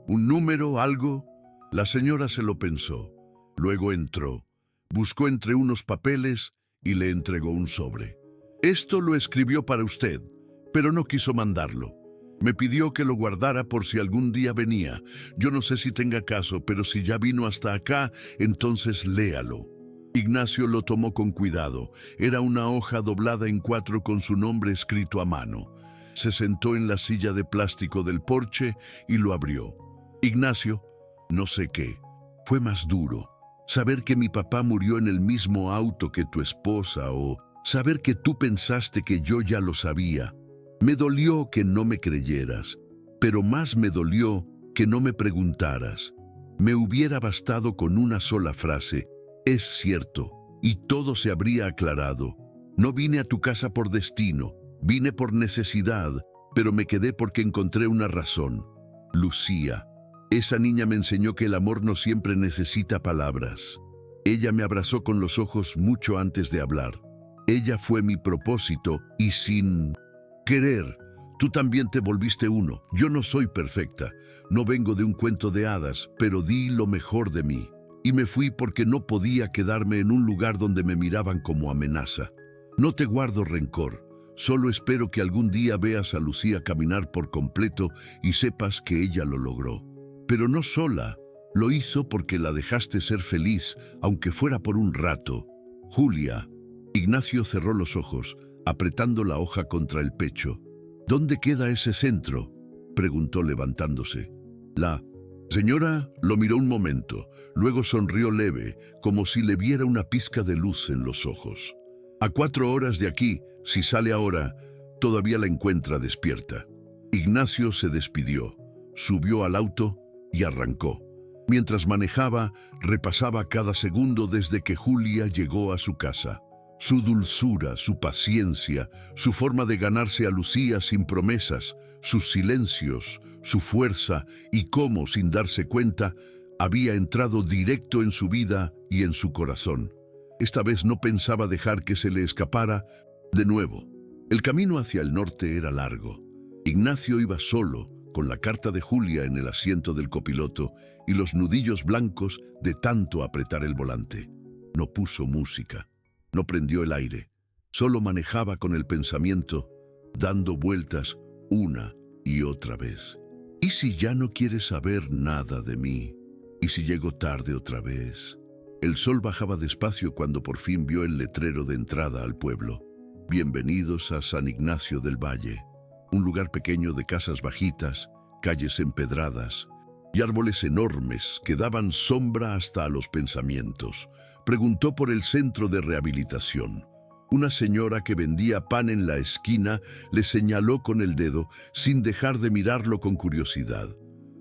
«¿Un número, algo?». La señora se lo pensó. Luego entró, buscó entre unos papeles y le entregó un sobre. «Esto lo escribió para usted, pero no quiso mandarlo. Me pidió que lo guardara por si algún día venía. Yo no sé si tenga caso, pero si ya vino hasta acá, entonces léalo». Ignacio lo tomó con cuidado. Era una hoja doblada en 4 con su nombre escrito a mano. Se sentó en la silla de plástico del porche y lo abrió. «Ignacio, no sé qué. Fue más duro. Saber que mi papá murió en el mismo auto que tu esposa, o saber que tú pensaste que yo ya lo sabía. Me dolió que no me creyeras, pero más me dolió que no me preguntaras. Me hubiera bastado con una sola frase: «Es cierto», y todo se habría aclarado. No vine a tu casa por destino, vine por necesidad, pero me quedé porque encontré una razón. Lucía. Esa niña me enseñó que el amor no siempre necesita palabras. Ella me abrazó con los ojos mucho antes de hablar. Ella fue mi propósito y sin querer, tú también te volviste uno. Yo no soy perfecta, no vengo de un cuento de hadas, pero di lo mejor de mí. Y me fui porque no podía quedarme en un lugar donde me miraban como amenaza. No te guardo rencor, solo espero que algún día veas a Lucía caminar por completo y sepas que ella lo logró. Pero no sola, lo hizo porque la dejaste ser feliz, aunque fuera por un rato. Julia. Ignacio cerró los ojos, apretando la hoja contra el pecho. ¿Dónde queda ese centro?, preguntó levantándose. La señora lo miró un momento, luego sonrió leve, como si le viera una pizca de luz en los ojos. A 4 horas de aquí, si sale ahora, todavía la encuentra despierta. Ignacio se despidió, subió al auto y arrancó. Mientras manejaba, repasaba cada segundo desde que Julia llegó a su casa. Su dulzura, su paciencia, su forma de ganarse a Lucía sin promesas, sus silencios, su fuerza y cómo, sin darse cuenta, había entrado directo en su vida y en su corazón. Esta vez no pensaba dejar que se le escapara de nuevo. El camino hacia el norte era largo. Ignacio iba solo, con la carta de Julia en el asiento del copiloto y los nudillos blancos de tanto apretar el volante. No puso música. No prendió el aire, solo manejaba con el pensamiento, dando vueltas una y otra vez. ¿Y si ya no quiere saber nada de mí? ¿Y si llego tarde otra vez? El sol bajaba despacio cuando por fin vio el letrero de entrada al pueblo. Bienvenidos a San Ignacio del Valle, un lugar pequeño de casas bajitas, calles empedradas y árboles enormes que daban sombra hasta a los pensamientos. Preguntó por el centro de rehabilitación. Una señora que vendía pan en la esquina le señaló con el dedo sin dejar de mirarlo con curiosidad.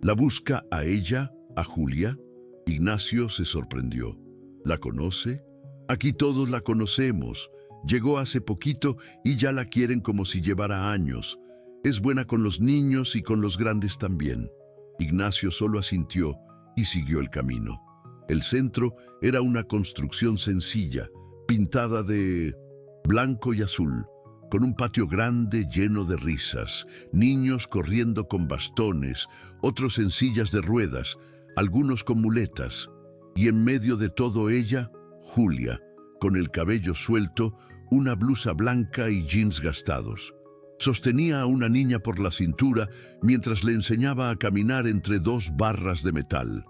¿La busca a ella, a Julia? Ignacio se sorprendió. ¿La conoce? Aquí todos la conocemos. Llegó hace poquito y ya la quieren como si llevara años. Es buena con los niños y con los grandes también. Ignacio solo asintió y siguió el camino. El centro era una construcción sencilla, pintada de blanco y azul, con un patio grande lleno de risas, niños corriendo con bastones, otros en sillas de ruedas, algunos con muletas, y en medio de todo ella, Julia, con el cabello suelto, una blusa blanca y jeans gastados. Sostenía a una niña por la cintura mientras le enseñaba a caminar entre 2 barras de metal.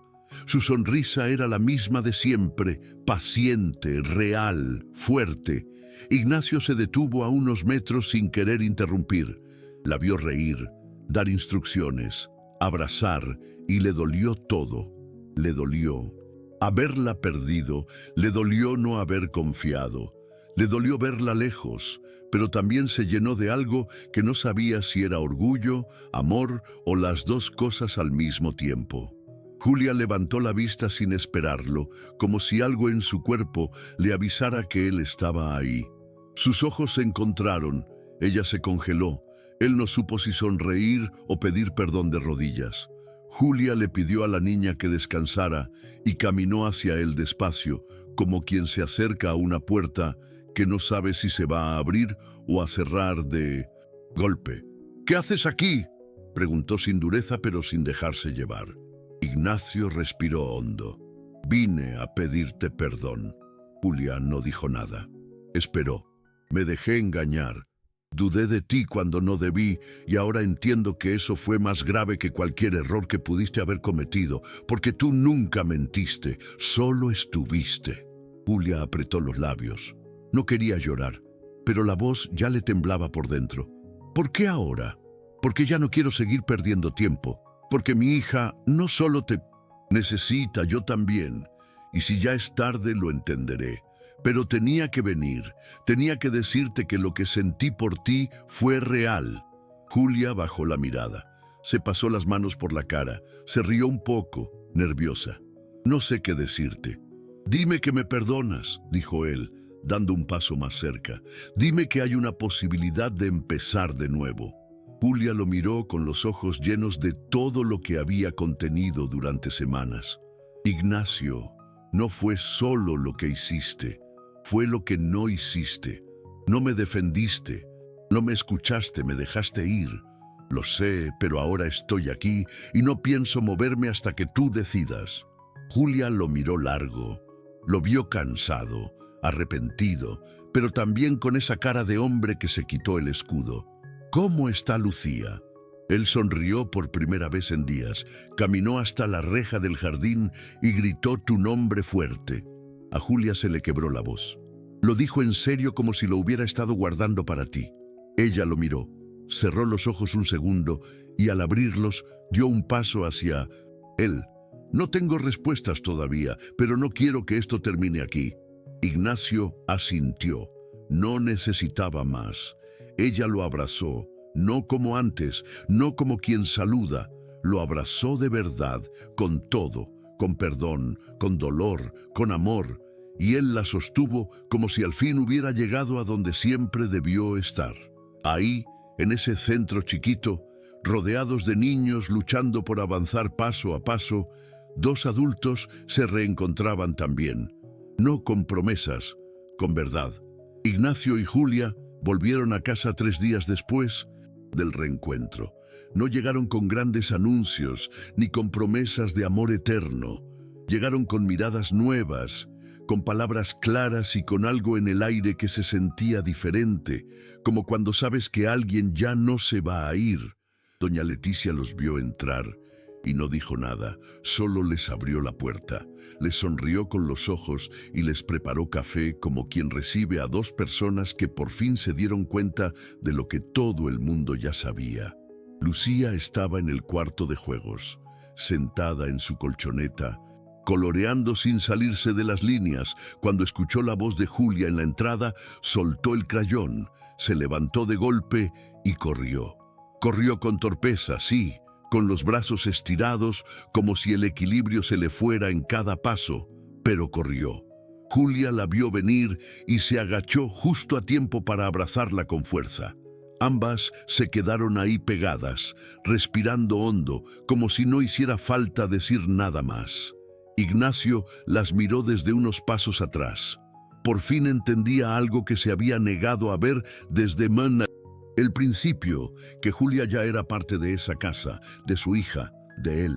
Su sonrisa era la misma de siempre, paciente, real, fuerte. Ignacio se detuvo a unos metros sin querer interrumpir. La vio reír, dar instrucciones, abrazar, y le dolió todo. Le dolió haberla perdido, le dolió no haber confiado, le dolió verla lejos, pero también se llenó de algo que no sabía si era orgullo, amor o las 2 cosas al mismo tiempo. Julia levantó la vista sin esperarlo, como si algo en su cuerpo le avisara que él estaba ahí. Sus ojos se encontraron, ella se congeló, él no supo si sonreír o pedir perdón de rodillas. Julia le pidió a la niña que descansara y caminó hacia él despacio, como quien se acerca a una puerta que no sabe si se va a abrir o a cerrar de golpe. ¿Qué haces aquí?, preguntó sin dureza pero sin dejarse llevar. Ignacio respiró hondo. Vine a pedirte perdón. Julia no dijo nada. Esperó. Me dejé engañar. Dudé de ti cuando no debí y ahora entiendo que eso fue más grave que cualquier error que pudiste haber cometido, porque tú nunca mentiste, solo estuviste. Julia apretó los labios. No quería llorar, pero la voz ya le temblaba por dentro. ¿Por qué ahora? Porque ya no quiero seguir perdiendo tiempo. Porque mi hija no solo te necesita, yo también. Y si ya es tarde, lo entenderé. Pero tenía que venir, tenía que decirte que lo que sentí por ti fue real. Julia bajó la mirada, se pasó las manos por la cara, se rió un poco, nerviosa. No sé qué decirte. Dime que me perdonas, dijo él, dando un paso más cerca. Dime que hay una posibilidad de empezar de nuevo. Julia lo miró con los ojos llenos de todo lo que había contenido durante semanas. Ignacio, no fue solo lo que hiciste, fue lo que no hiciste. No me defendiste, no me escuchaste, me dejaste ir. Lo sé, pero ahora estoy aquí y no pienso moverme hasta que tú decidas. Julia lo miró largo, lo vio cansado, arrepentido, pero también con esa cara de hombre que se quitó el escudo. ¿Cómo está Lucía? Él sonrió por primera vez en días, caminó hasta la reja del jardín y gritó tu nombre fuerte. A Julia se le quebró la voz. Lo dijo en serio como si lo hubiera estado guardando para ti. Ella lo miró, cerró los ojos un segundo y al abrirlos dio un paso hacia él. No tengo respuestas todavía, pero no quiero que esto termine aquí. Ignacio asintió. No necesitaba más. Ella lo abrazó, no como antes, no como quien saluda. Lo abrazó de verdad, con todo, con perdón, con dolor, con amor. Y él la sostuvo como si al fin hubiera llegado a donde siempre debió estar. Ahí, en ese centro chiquito, rodeados de niños luchando por avanzar paso a paso, dos adultos se reencontraban también. No con promesas, con verdad. Ignacio y Julia volvieron a casa 3 días después del reencuentro. No llegaron con grandes anuncios ni con promesas de amor eterno. Llegaron con miradas nuevas, con palabras claras y con algo en el aire que se sentía diferente, como cuando sabes que alguien ya no se va a ir. Doña Leticia los vio entrar y no dijo nada, solo les abrió la puerta. Les sonrió con los ojos y les preparó café como quien recibe a 2 personas que por fin se dieron cuenta de lo que todo el mundo ya sabía. Lucía estaba en el cuarto de juegos, sentada en su colchoneta, coloreando sin salirse de las líneas. Cuando escuchó la voz de Julia en la entrada, soltó el crayón, se levantó de golpe y corrió. Corrió con torpeza, sí, con los brazos estirados, como si el equilibrio se le fuera en cada paso, pero corrió. Julia la vio venir y se agachó justo a tiempo para abrazarla con fuerza. Ambas se quedaron ahí pegadas, respirando hondo, como si no hiciera falta decir nada más. Ignacio las miró desde unos pasos atrás. Por fin entendía algo que se había negado a ver desde el principio, que Julia ya era parte de esa casa, de su hija, de él.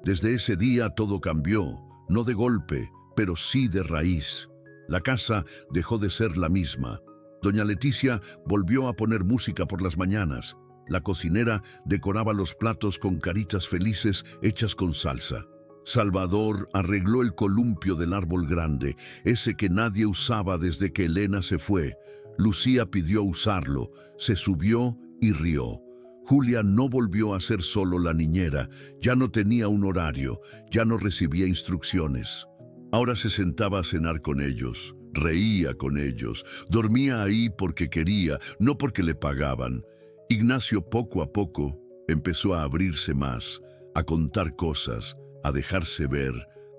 Desde ese día todo cambió, no de golpe, pero sí de raíz. La casa dejó de ser la misma. Doña Leticia volvió a poner música por las mañanas. La cocinera decoraba los platos con caritas felices hechas con salsa. Salvador arregló el columpio del árbol grande, ese que nadie usaba desde que Elena se fue. Lucía pidió usarlo, se subió y rió. Julia no volvió a ser solo la niñera, ya no tenía un horario, ya no recibía instrucciones. Ahora se sentaba a cenar con ellos, reía con ellos, dormía ahí porque quería, no porque le pagaban. Ignacio poco a poco empezó a abrirse más, a contar cosas, a dejarse ver,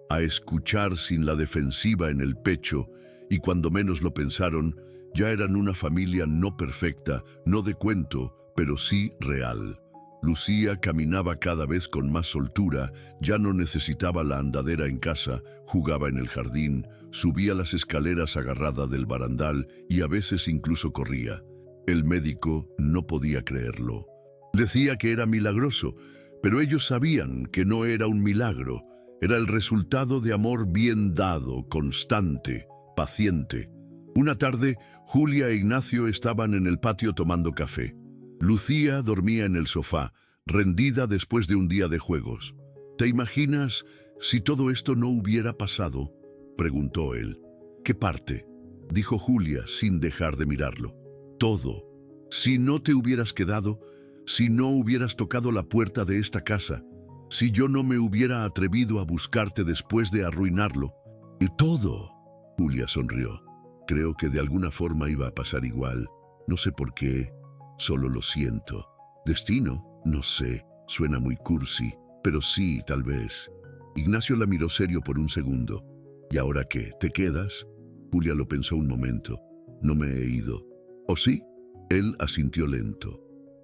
a escuchar sin la defensiva en el pecho, y cuando menos lo pensaron, ya eran una familia no perfecta, no de cuento, pero sí real. Lucía caminaba cada vez con más soltura, ya no necesitaba la andadera en casa, jugaba en el jardín, subía las escaleras agarrada del barandal y a veces incluso corría. El médico no podía creerlo. Decía que era milagroso, pero ellos sabían que no era un milagro, era el resultado de amor bien dado, constante, paciente. Una tarde, Julia e Ignacio estaban en el patio tomando café. Lucía dormía en el sofá, rendida después de un día de juegos. ¿Te imaginas si todo esto no hubiera pasado?, preguntó él. ¿Qué parte?, dijo Julia sin dejar de mirarlo. Todo. Si no te hubieras quedado, si no hubieras tocado la puerta de esta casa, si yo no me hubiera atrevido a buscarte después de arruinarlo. Y todo. Julia sonrió. Creo que de alguna forma iba a pasar igual. No sé por qué, solo lo siento. ¿Destino? No sé, suena muy cursi, pero sí, tal vez. Ignacio la miró serio por un segundo. ¿Y ahora qué? ¿Te quedas? Julia lo pensó un momento. No me he ido. ¿O sí? Él asintió lento.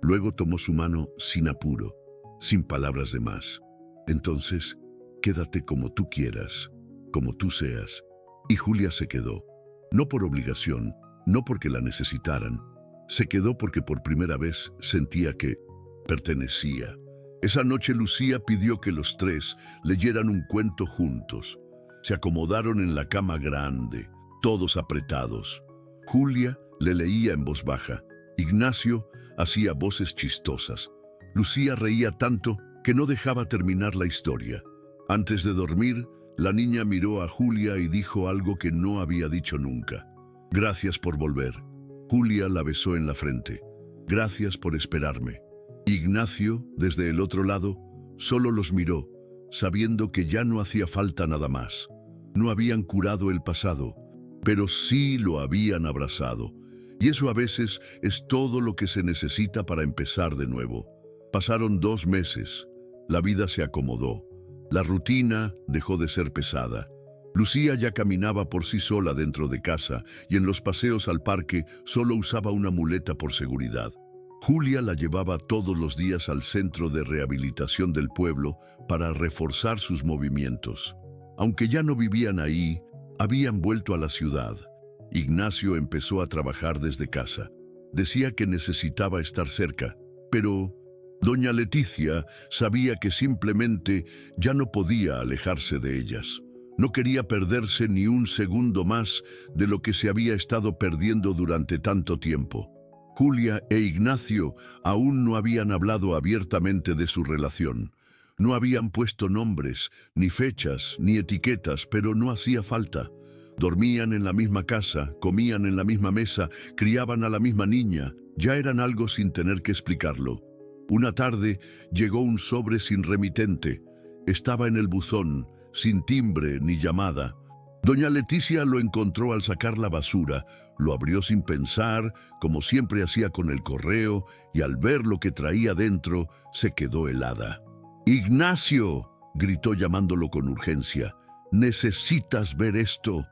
Luego tomó su mano sin apuro, sin palabras de más. Entonces, quédate como tú quieras, como tú seas. Y Julia se quedó, no por obligación, no porque la necesitaran. Se quedó porque por primera vez sentía que pertenecía. Esa noche Lucía pidió que los tres leyeran un cuento juntos. Se acomodaron en la cama grande, todos apretados. Julia le leía en voz baja. Ignacio hacía voces chistosas. Lucía reía tanto que no dejaba terminar la historia. Antes de dormir, la niña miró a Julia y dijo algo que no había dicho nunca. Gracias por volver. Julia la besó en la frente. Gracias por esperarme. Ignacio, desde el otro lado, solo los miró, sabiendo que ya no hacía falta nada más. No habían curado el pasado, pero sí lo habían abrazado. Y eso a veces es todo lo que se necesita para empezar de nuevo. Pasaron 2 meses. La vida se acomodó. La rutina dejó de ser pesada. Lucía ya caminaba por sí sola dentro de casa y en los paseos al parque solo usaba una muleta por seguridad. Julia la llevaba todos los días al centro de rehabilitación del pueblo para reforzar sus movimientos. Aunque ya no vivían ahí, habían vuelto a la ciudad. Ignacio empezó a trabajar desde casa. Decía que necesitaba estar cerca, pero doña Leticia sabía que simplemente ya no podía alejarse de ellas. No quería perderse ni un segundo más de lo que se había estado perdiendo durante tanto tiempo. Julia e Ignacio aún no habían hablado abiertamente de su relación. No habían puesto nombres, ni fechas, ni etiquetas, pero no hacía falta. Dormían en la misma casa, comían en la misma mesa, criaban a la misma niña. Ya eran algo sin tener que explicarlo. Una tarde llegó un sobre sin remitente. Estaba en el buzón, sin timbre ni llamada. Doña Leticia lo encontró al sacar la basura, lo abrió sin pensar, como siempre hacía con el correo, y al ver lo que traía dentro, se quedó helada. «¡Ignacio!», gritó llamándolo con urgencia. «¡Necesitas ver esto!».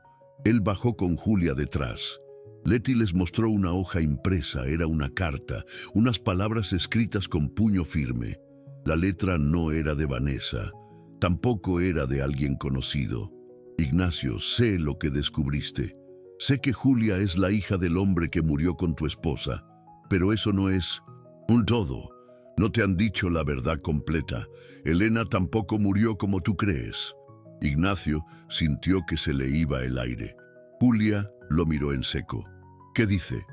Él bajó con Julia detrás. Leti les mostró una hoja impresa, era una carta, unas palabras escritas con puño firme. La letra no era de Vanessa, tampoco era de alguien conocido. «Ignacio, sé lo que descubriste. Sé que Julia es la hija del hombre que murió con tu esposa, pero eso no es un todo. No te han dicho la verdad completa. Elena tampoco murió como tú crees». Ignacio sintió que se le iba el aire. Julia lo miró en seco. «¿Qué dice?».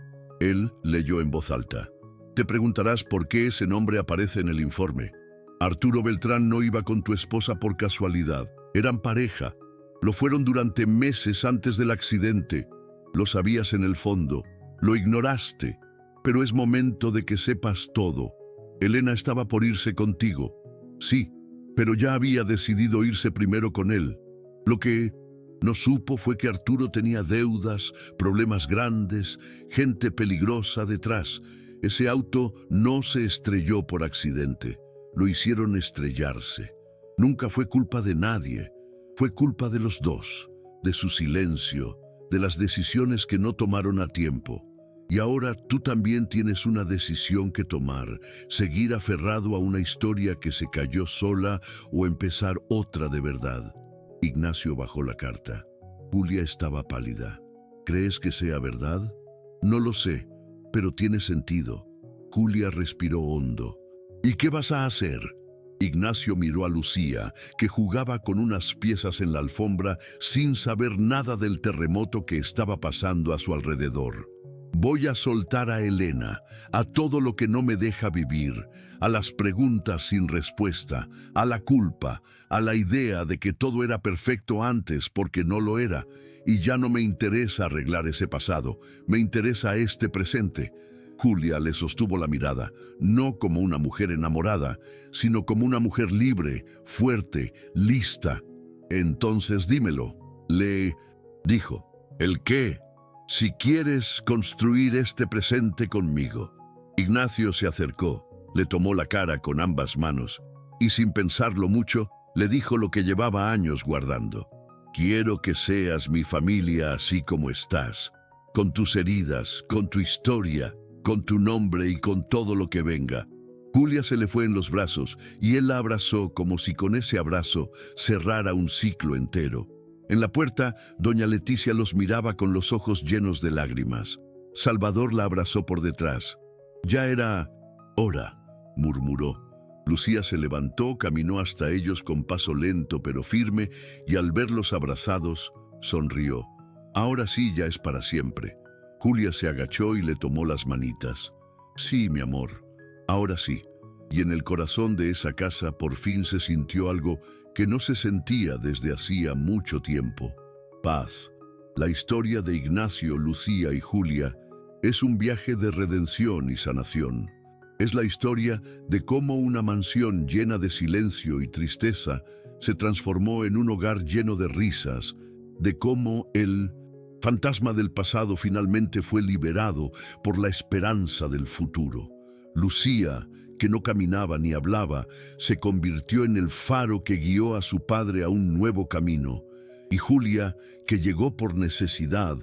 Él leyó en voz alta. «Te preguntarás por qué ese nombre aparece en el informe. Arturo Beltrán no iba con tu esposa por casualidad. Eran pareja. Lo fueron durante meses antes del accidente. Lo sabías en el fondo. Lo ignoraste. Pero es momento de que sepas todo. Elena estaba por irse contigo. Sí, pero ya había decidido irse primero con él. Lo que no supo fue que Arturo tenía deudas, problemas grandes, gente peligrosa detrás. Ese auto no se estrelló por accidente. Lo hicieron estrellarse. Nunca fue culpa de nadie. Fue culpa de los dos, de su silencio, de las decisiones que no tomaron a tiempo. Y ahora tú también tienes una decisión que tomar, seguir aferrado a una historia que se cayó sola o empezar otra de verdad. Ignacio bajó la carta. Julia estaba pálida. ¿Crees que sea verdad? No lo sé, pero tiene sentido. Julia respiró hondo. ¿Y qué vas a hacer? Ignacio miró a Lucía, que jugaba con unas piezas en la alfombra sin saber nada del terremoto que estaba pasando a su alrededor. Voy a soltar a Elena, a todo lo que no me deja vivir, a las preguntas sin respuesta, a la culpa, a la idea de que todo era perfecto antes porque no lo era, y ya no me interesa arreglar ese pasado, me interesa este presente. Julia le sostuvo la mirada, no como una mujer enamorada, sino como una mujer libre, fuerte, lista. Entonces dímelo, le dijo. ¿El qué? Si quieres construir este presente conmigo. Ignacio se acercó, le tomó la cara con ambas manos y sin pensarlo mucho, le dijo lo que llevaba años guardando. Quiero que seas mi familia así como estás, con tus heridas, con tu historia, con tu nombre y con todo lo que venga. Julia se le fue en los brazos y él la abrazó como si con ese abrazo cerrara un ciclo entero. En la puerta, doña Leticia los miraba con los ojos llenos de lágrimas. Salvador la abrazó por detrás. Ya era hora, murmuró. Lucía se levantó, caminó hasta ellos con paso lento pero firme y al verlos abrazados, sonrió. Ahora sí, ya es para siempre. Julia se agachó y le tomó las manitas. Sí, mi amor, ahora sí. Y en el corazón de esa casa por fin se sintió algo que no se sentía desde hacía mucho tiempo. Paz. La historia de Ignacio, Lucía y Julia es un viaje de redención y sanación. Es la historia de cómo una mansión llena de silencio y tristeza se transformó en un hogar lleno de risas, de cómo el fantasma del pasado finalmente fue liberado por la esperanza del futuro. Lucía, que no caminaba ni hablaba, se convirtió en el faro que guió a su padre a un nuevo camino. Y Julia, que llegó por necesidad,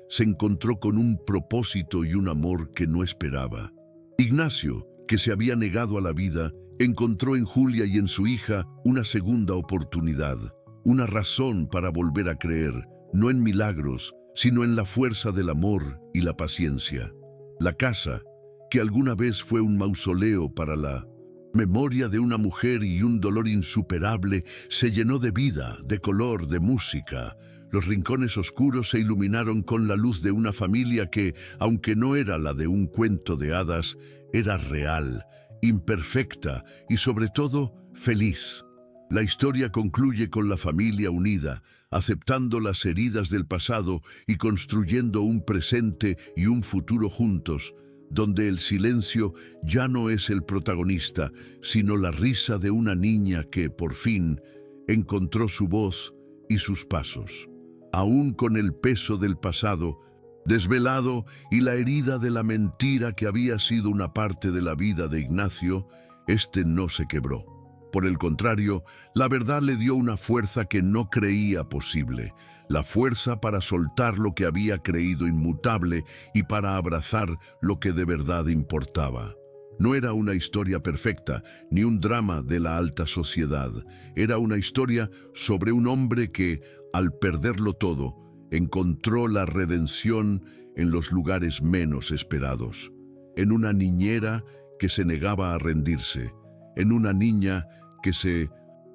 se encontró con un propósito y un amor que no esperaba. Ignacio, que se había negado a la vida, encontró en Julia y en su hija una segunda oportunidad, una razón para volver a creer, no en milagros, sino en la fuerza del amor y la paciencia. La casa, que alguna vez fue un mausoleo para la memoria de una mujer y un dolor insuperable, se llenó de vida, de color, de música. Los rincones oscuros se iluminaron con la luz de una familia que, aunque no era la de un cuento de hadas, era real, imperfecta y sobre todo feliz. La historia concluye con la familia unida, aceptando las heridas del pasado y construyendo un presente y un futuro juntos, donde el silencio ya no es el protagonista, sino la risa de una niña que, por fin, encontró su voz y sus pasos. Aún con el peso del pasado, desvelado y la herida de la mentira que había sido una parte de la vida de Ignacio, este no se quebró. Por el contrario, la verdad le dio una fuerza que no creía posible, la fuerza para soltar lo que había creído inmutable y para abrazar lo que de verdad importaba. No era una historia perfecta, ni un drama de la alta sociedad. Era una historia sobre un hombre que, al perderlo todo, encontró la redención en los lugares menos esperados. En una niñera que se negaba a rendirse, en una niña que se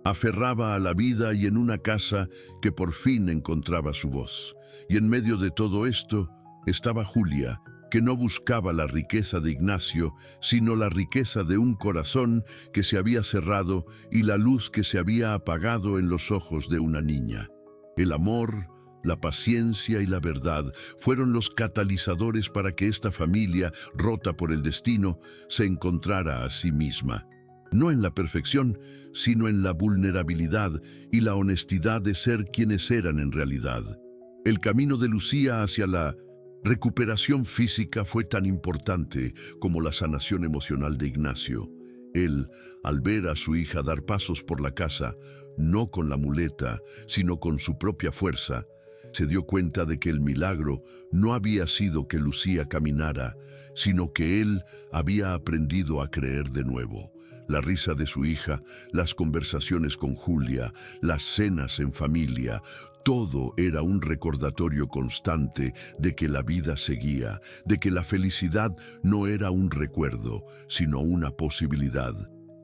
aferraba a la vida y en una casa que por fin encontraba su voz. Y en medio de todo esto estaba Julia, que no buscaba la riqueza de Ignacio, sino la riqueza de un corazón que se había cerrado y la luz que se había apagado en los ojos de una niña. El amor, la paciencia y la verdad fueron los catalizadores para que esta familia, rota por el destino, se encontrara a sí misma. No en la perfección, sino en la vulnerabilidad y la honestidad de ser quienes eran en realidad. El camino de Lucía hacia la recuperación física fue tan importante como la sanación emocional de Ignacio. Él, al ver a su hija dar pasos por la casa, no con la muleta, sino con su propia fuerza, se dio cuenta de que el milagro no había sido que Lucía caminara, sino que él había aprendido a creer de nuevo. La risa de su hija, las conversaciones con Julia, las cenas en familia, todo era un recordatorio constante de que la vida seguía, de que la felicidad no era un recuerdo, sino una posibilidad.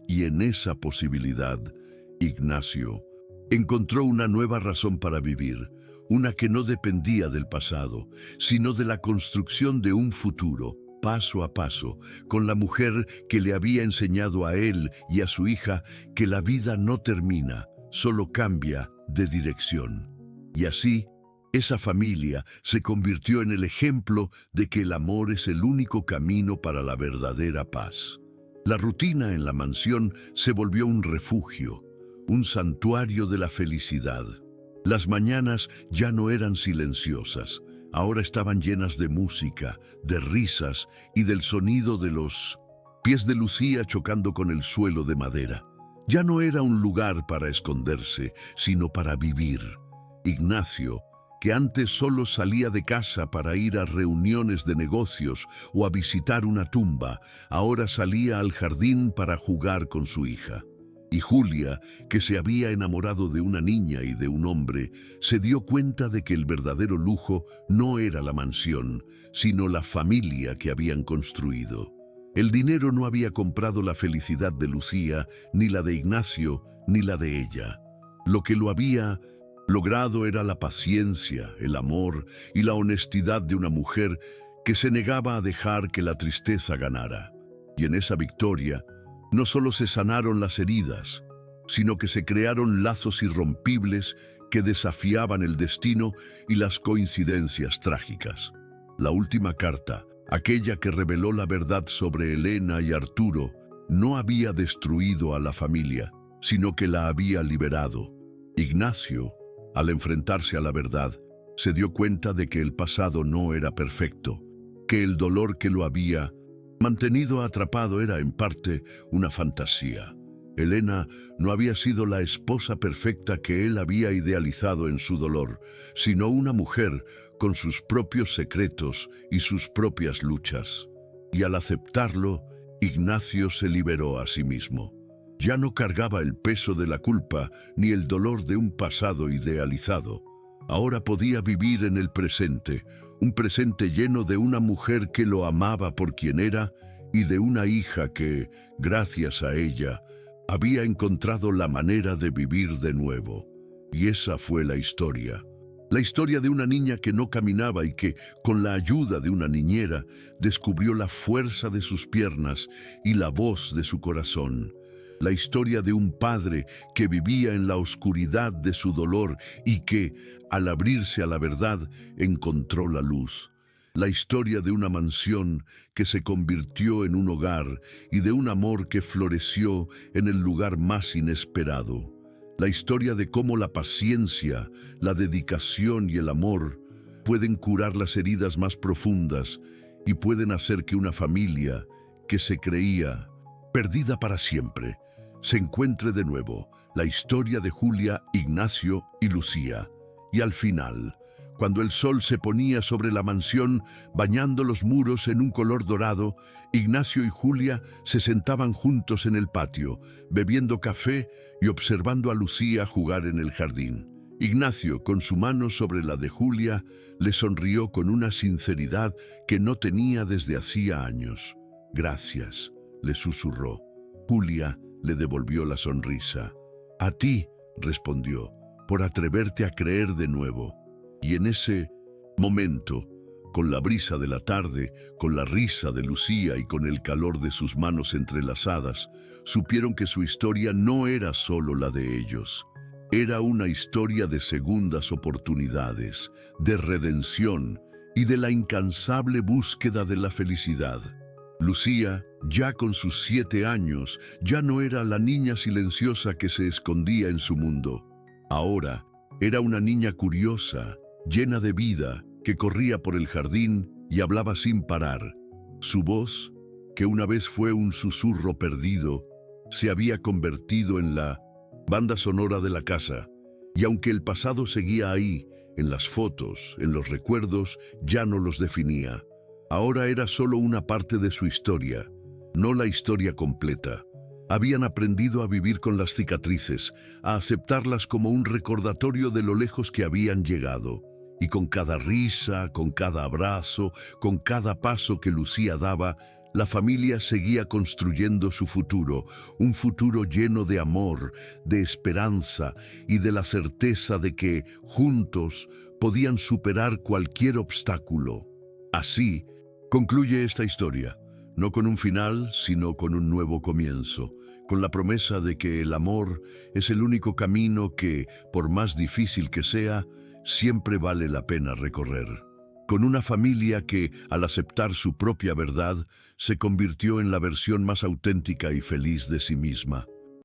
Y en esa posibilidad, Ignacio encontró una nueva razón para vivir, una que no dependía del pasado, sino de la construcción de un futuro, paso a paso, con la mujer que le había enseñado a él y a su hija que la vida no termina, solo cambia de dirección. Y así, esa familia se convirtió en el ejemplo de que el amor es el único camino para la verdadera paz. La rutina en la mansión se volvió un refugio, un santuario de la felicidad. Las mañanas ya no eran silenciosas, ahora estaban llenas de música, de risas y del sonido de los pies de Lucía chocando con el suelo de madera. Ya no era un lugar para esconderse, sino para vivir. Ignacio, que antes solo salía de casa para ir a reuniones de negocios o a visitar una tumba, ahora salía al jardín para jugar con su hija. Y Julia, que se había enamorado de una niña y de un hombre, se dio cuenta de que el verdadero lujo no era la mansión, sino la familia que habían construido. El dinero no había comprado la felicidad de Lucía, ni la de Ignacio, ni la de ella. Lo que lo había logrado era la paciencia, el amor y la honestidad de una mujer que se negaba a dejar que la tristeza ganara. Y en esa victoria, no solo se sanaron las heridas, sino que se crearon lazos irrompibles que desafiaban el destino y las coincidencias trágicas. La última carta, aquella que reveló la verdad sobre Elena y Arturo, no había destruido a la familia, sino que la había liberado. Ignacio, al enfrentarse a la verdad, se dio cuenta de que el pasado no era perfecto, que el dolor que lo había mantenido atrapado era en parte una fantasía. Elena no había sido la esposa perfecta que él había idealizado en su dolor, sino una mujer con sus propios secretos y sus propias luchas. Y al aceptarlo, Ignacio se liberó a sí mismo. Ya no cargaba el peso de la culpa ni el dolor de un pasado idealizado. Ahora podía vivir en el presente, un presente lleno de una mujer que lo amaba por quien era y de una hija que, gracias a ella, había encontrado la manera de vivir de nuevo. Y esa fue la historia. La historia de una niña que no caminaba y que, con la ayuda de una niñera, descubrió la fuerza de sus piernas y la voz de su corazón. La historia de un padre que vivía en la oscuridad de su dolor y que, al abrirse a la verdad, encontró la luz. La historia de una mansión que se convirtió en un hogar y de un amor que floreció en el lugar más inesperado. La historia de cómo la paciencia, la dedicación y el amor pueden curar las heridas más profundas y pueden hacer que una familia que se creía perdida para siempre se encuentre de nuevo. La historia de Julia, Ignacio y Lucía. Y al final, cuando el sol se ponía sobre la mansión, bañando los muros en un color dorado, Ignacio y Julia se sentaban juntos en el patio, bebiendo café y observando a Lucía jugar en el jardín. Ignacio, con su mano sobre la de Julia, le sonrió con una sinceridad que no tenía desde hacía años. «Gracias», le susurró. Julia le devolvió la sonrisa. «A ti», respondió, «por atreverte a creer de nuevo». Y en ese momento, con la brisa de la tarde, con la risa de Lucía y con el calor de sus manos entrelazadas, supieron que su historia no era solo la de ellos. Era una historia de segundas oportunidades, de redención y de la incansable búsqueda de la felicidad. Lucía, ya con sus 7 años, ya no era la niña silenciosa que se escondía en su mundo. Ahora era una niña curiosa, llena de vida, que corría por el jardín y hablaba sin parar. Su voz, que una vez fue un susurro perdido, se había convertido en la banda sonora de la casa, y aunque el pasado seguía ahí, en las fotos, en los recuerdos, ya no los definía. Ahora era solo una parte de su historia, no la historia completa. Habían aprendido a vivir con las cicatrices, a aceptarlas como un recordatorio de lo lejos que habían llegado. Y con cada risa, con cada abrazo, con cada paso que Lucía daba, la familia seguía construyendo su futuro, un futuro lleno de amor, de esperanza y de la certeza de que, juntos, podían superar cualquier obstáculo. Así, concluye esta historia, no con un final, sino con un nuevo comienzo, con la promesa de que el amor es el único camino que, por más difícil que sea, siempre vale la pena recorrer. Con una familia que, al aceptar su propia verdad, se convirtió en la versión más auténtica y feliz de sí misma.